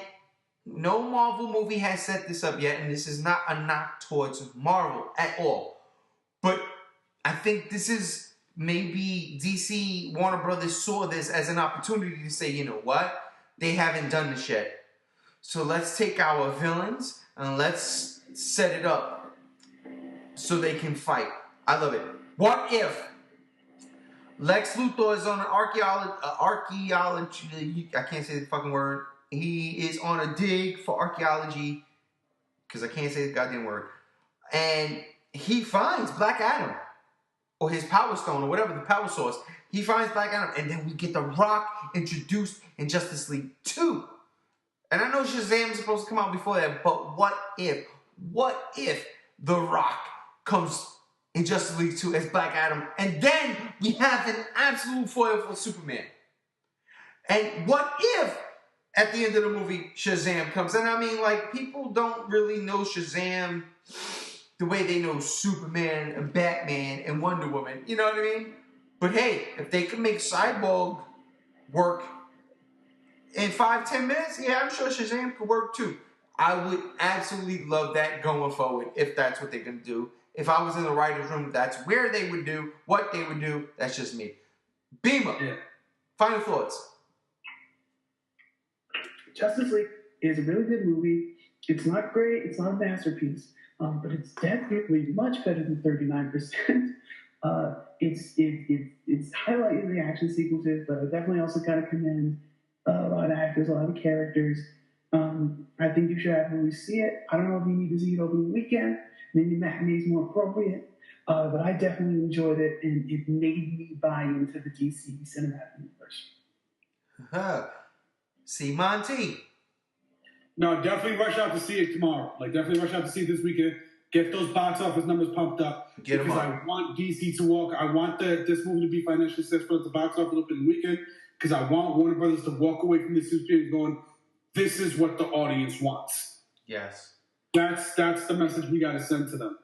no Marvel movie has set this up yet, and this is not a knock towards Marvel at all. But I think this is maybe DC, Warner Brothers saw this as an opportunity to say, you know what? They haven't done this yet. So let's take our villains and let's set it up so they can fight. I love it. What if Lex Luthor is on an archaeology, I can't say the fucking word. He is on a dig for archaeology, because I can't say the goddamn word. And he finds Black Adam, or his Power Stone, or whatever the power source. He finds Black Adam, and then we get The Rock introduced in Justice League 2. And I know Shazam is supposed to come out before that, but what if The Rock comes in Justice League 2 as Black Adam, and then we have an absolute foil for Superman? And what if at the end of the movie Shazam comes? And I mean, like, people don't really know Shazam the way they know Superman and Batman and Wonder Woman. You know what I mean? But hey, if they can make Cyborg work in 5-10 minutes, yeah, I'm sure Shazam could work too. I would absolutely love that going forward if that's what they're going to do. If I was in the writer's room, that's where they would do, what they would do. That's just me. Beamer, final thoughts. Justice League is a really good movie. It's not great. It's not a masterpiece. But it's definitely much better than 39%. It's highlighting the action sequences, but I definitely also kind of commend a lot of actors, a lot of characters. I think you should absolutely see it. I don't know if you need to see it over the weekend. Maybe matinee is more appropriate. But I definitely enjoyed it, and it made me buy into the DC cinematic universe. See Monty. No, definitely rush out to see it tomorrow. Like, definitely rush out to see it this weekend. Get those box office numbers pumped up. Get them because up. I want DC to walk. I want this movie to be financially successful at the box office opening weekend. Because I want Warner Brothers to walk away from this experience going, this is what the audience wants. Yes. That's the message we got to send to them.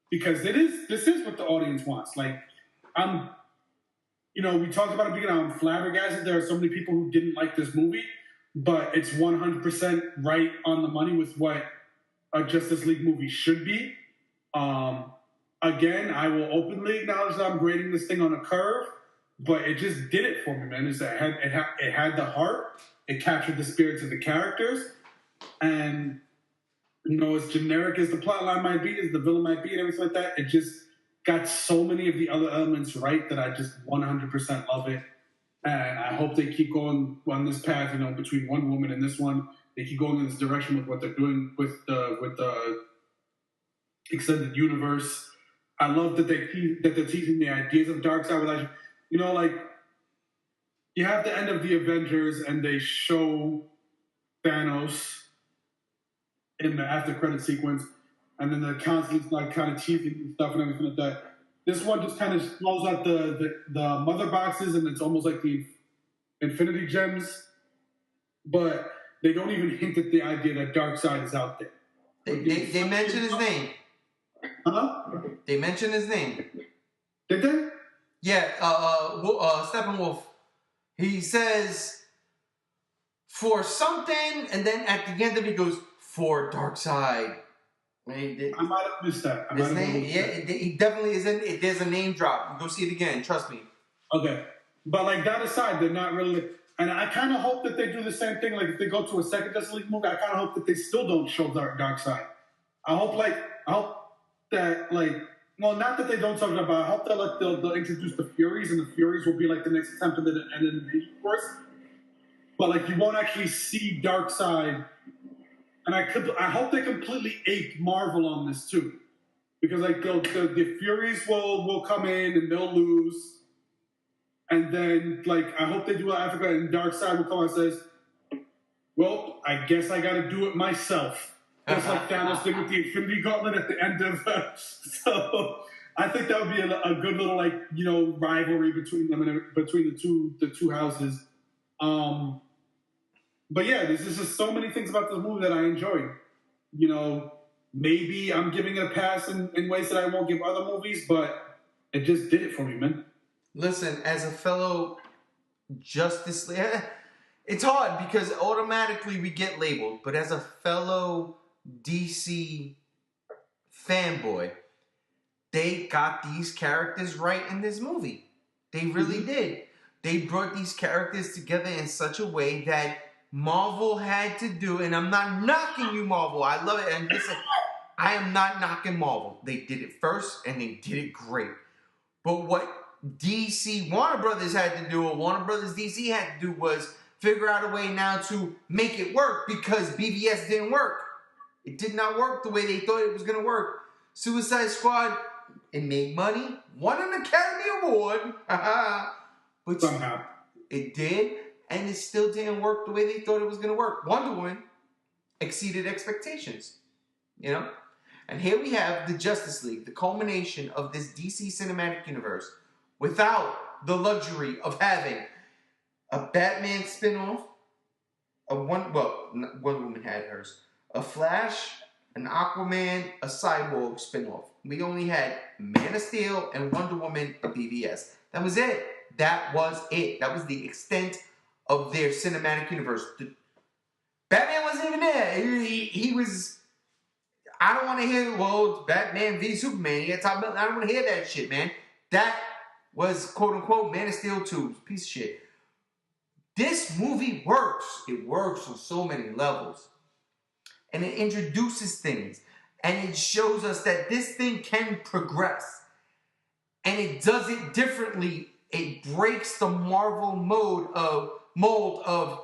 Because this is what the audience wants. Like, we talked about it beginning. I'm flabbergasted. There are so many people who didn't like this movie. But it's 100% right on the money with what a Justice League movie should be. Again, I will openly acknowledge that I'm grading this thing on a curve, but it just did it for me, man. It had the heart. It captured the spirits of the characters. And, as generic as the plotline might be, as the villain might be, and everything like that, it just got so many of the other elements right that I just 100% love it. And I hope they keep going on this path, between Wonder Woman and this one. They keep going in this direction with what they're doing with the extended universe. I love that they're teasing the ideas of Darkseid. You have the end of the Avengers, and they show Thanos in the after credit sequence, and then they're constantly kind of teasing and stuff and everything like that. This one just kind of throws out the mother boxes, and it's almost like the Infinity Gems, but they don't even hint at the idea that Darkseid is out there. They mention his name. Huh? They mention his name. Did they? Yeah, Steppenwolf. He says, for something, and then at the end of it, he goes, for Darkseid. I might have missed that. He definitely is in it. There's a name drop. Go see it again. Trust me. Okay. But, that aside, they're not really... And I kind of hope that they do the same thing. Like, if they go to a second Justice League movie, I kind of hope that they still don't show Darkseid. I hope that, well, not that they don't talk about, but I hope that they'll introduce the Furies, and the Furies will be the next attempt at the end of the Invasion Force. But you won't actually see Darkseid, and I hope they completely ape Marvel on this too, because the Furies will come in and they'll lose, and then I hope they do Africa, and Darkseid will come and says, "Well, I guess I got to do it myself." Just like Thanos did with the Infinity Gauntlet at the end of. So I think that would be a good little rivalry between them and between the two houses. But yeah, there's just so many things about this movie that I enjoyed. You know, maybe I'm giving it a pass in ways that I won't give other movies, but it just did it for me, man. Listen, as a fellow Justice League, it's hard because automatically we get labeled, but as a fellow DC fanboy, they got these characters right in this movie. They really did. They brought these characters together in such a way that Marvel had to do, and I'm not knocking you, Marvel. I love it. And listen, I am not knocking Marvel. They did it first, and they did it great. But what DC, Warner Brothers had to do, or Warner Brothers DC had to do, was figure out a way now to make it work because BVS didn't work. It did not work the way they thought it was going to work. Suicide Squad, it made money, won an Academy Award, but Somehow. it did, and it still didn't work the way they thought it was going to work. Wonder Woman exceeded expectations, you know? And here we have the Justice League, the culmination of this DC cinematic universe, without the luxury of having a Batman spinoff, Wonder Woman had hers, a Flash, an Aquaman, a Cyborg spinoff. We only had Man of Steel and Wonder Woman and BVS. That was it. That was it. That was the extent of their cinematic universe. Batman wasn't even there. He was... I don't want to hear, well, it's Batman v Superman. I don't want to hear that shit, man. That was, quote-unquote, Man of Steel 2. Piece of shit. This movie works. It works on so many levels. And it introduces things. And it shows us that this thing can progress. And it does it differently. It breaks the Marvel mold of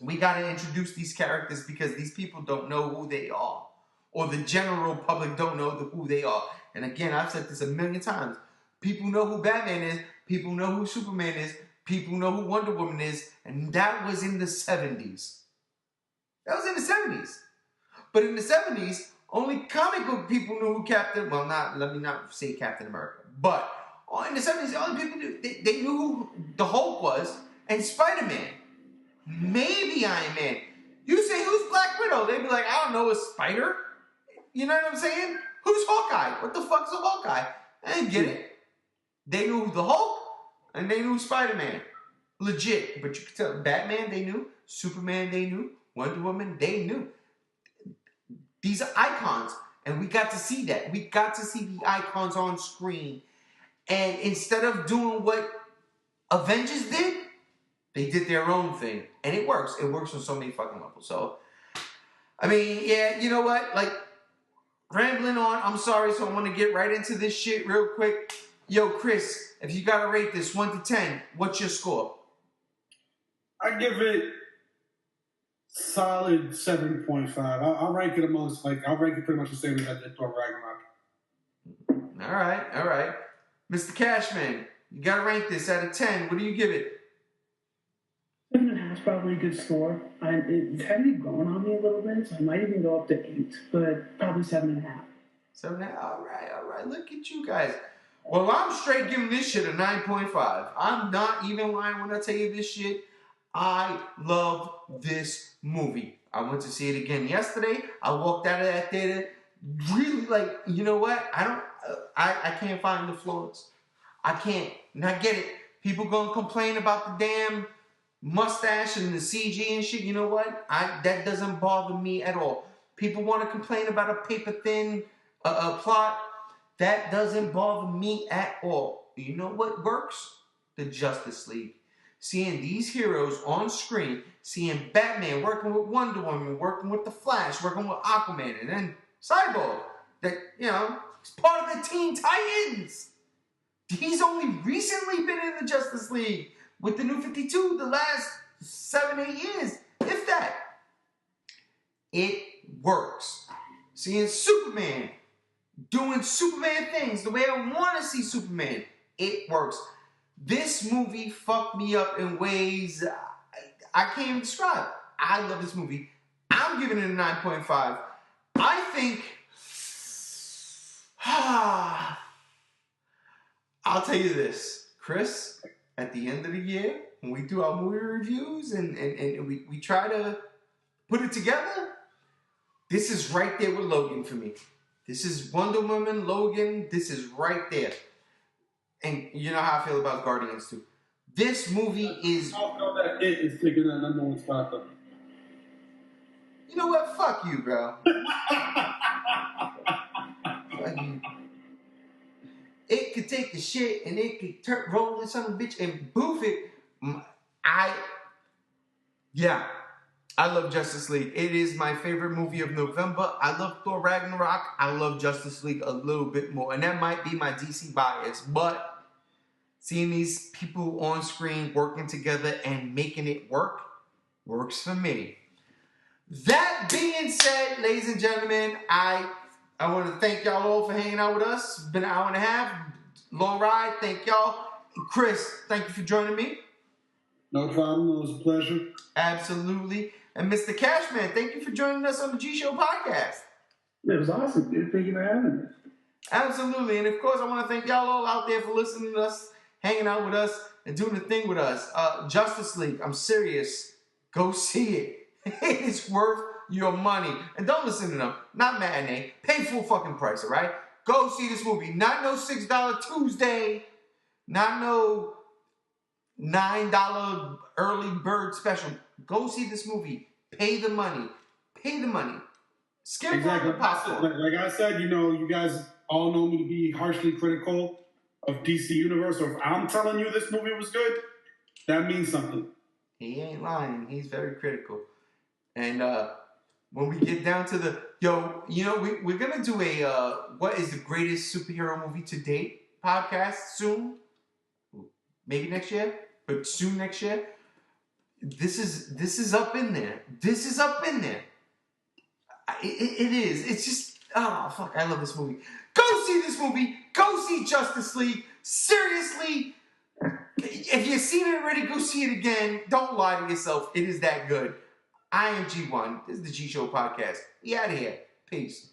we got to introduce these characters because these people don't know who they are. Or the general public don't know who they are. And again, I've said this a million times. People know who Batman is. People know who Superman is. People know who Wonder Woman is. And that was in the 70s. That was in the 70s. But in the 70s, only comic book people knew who let me not say Captain America. But in the 70s, the only people knew, they knew who the Hulk was and Spider-Man. Maybe Iron Man. You say, who's Black Widow? They'd be like, I don't know, a spider? You know what I'm saying? Who's Hawkeye? What the fuck's a Hawkeye? I didn't get it. They knew the Hulk and they knew Spider-Man. Legit. But you could tell Batman, they knew. Superman, they knew. Wonder Woman, they knew. These are icons. And we got to see that. We got to see the icons on screen. And instead of doing what Avengers did, they did their own thing. And it works. It works on so many fucking levels. So, I mean, yeah, you know what? Like, rambling on, I'm sorry, so I want to get right into this shit real quick. Yo, Chris, if you gotta rate this 1 to 10, what's your score? I give it solid 7.5. I'll rank it I'll rank it pretty much the same as I did Thor Ragnarok. All right. Mr. Cashman, you gotta rank this out of 10. What do you give it? 7.5 is probably a good score. It's heavily grown on me a little bit, so I might even go up to 8, but probably 7.5. 7.5. All right. Look at you guys. Well, I'm straight giving this shit a 9.5. I'm not even lying when I tell you this shit. I love this movie. I went to see it again yesterday. I walked out of that theater really like, you know what? I can't find the flaws. I can't. And I get it. People gonna complain about the damn mustache and the CG and shit. You know what? That doesn't bother me at all. People want to complain about a paper thin plot. That doesn't bother me at all. You know what works? The Justice League. Seeing these heroes on screen, seeing Batman working with Wonder Woman, working with the Flash, working with Aquaman, and then Cyborg. That, you know, he's part of the Teen Titans. He's only recently been in the Justice League with the New 52 the last 7-8 years, if that. It works. Seeing Superman doing Superman things the way I want to see Superman, it works. This movie fucked me up in ways I can't even describe. I love this movie. I'm giving it a 9.5. I think... I'll tell you this. Chris, at the end of the year, when we do our movie reviews and we try to put it together, this is right there with Logan for me. This is Wonder Woman, Logan. This is right there. And you know how I feel about Guardians too. This movie is... I don't know that it is taking that number one spot though. You know what? Fuck you, bro. Fuck you. It could take the shit and it could roll this son of a bitch and boof it. I love Justice League. It is my favorite movie of November. I love Thor Ragnarok. I love Justice League a little bit more. And that might be my DC bias. But seeing these people on screen working together and making it work works for me. That being said, ladies and gentlemen, I want to thank y'all all for hanging out with us. It's been an hour and a half. Long ride. Thank y'all. Chris, thank you for joining me. No problem. It was a pleasure. Absolutely. And Mr. Cashman, thank you for joining us on the G Show podcast. It was awesome, dude. Thank you for having me. Absolutely. And of course, I want to thank y'all all out there for listening to us, hanging out with us, and doing the thing with us. Justice League, I'm serious. Go see it. It's worth your money. And don't listen to them. Not matinee. Pay full fucking price, all right? Go see this movie. Not no $6 Tuesday. Not no $9 early bird special. Go see this movie. Pay the money. Pay the money. Skip Exactly. the popcorn. Like I said, you guys all know me to be harshly critical of DC Universe. So if I'm telling you this movie was good, that means something. He ain't lying. He's very critical. And when we get down to the... we're going to do a what is the greatest superhero movie to date podcast soon. Maybe next year, but soon next year. This is up in there. This is up in there. It is. It's just... Oh, fuck. I love this movie. Go see this movie. Go see Justice League. Seriously. If you've seen it already, go see it again. Don't lie to yourself. It is that good. I am G1. This is the G Show podcast. We out of here. Peace.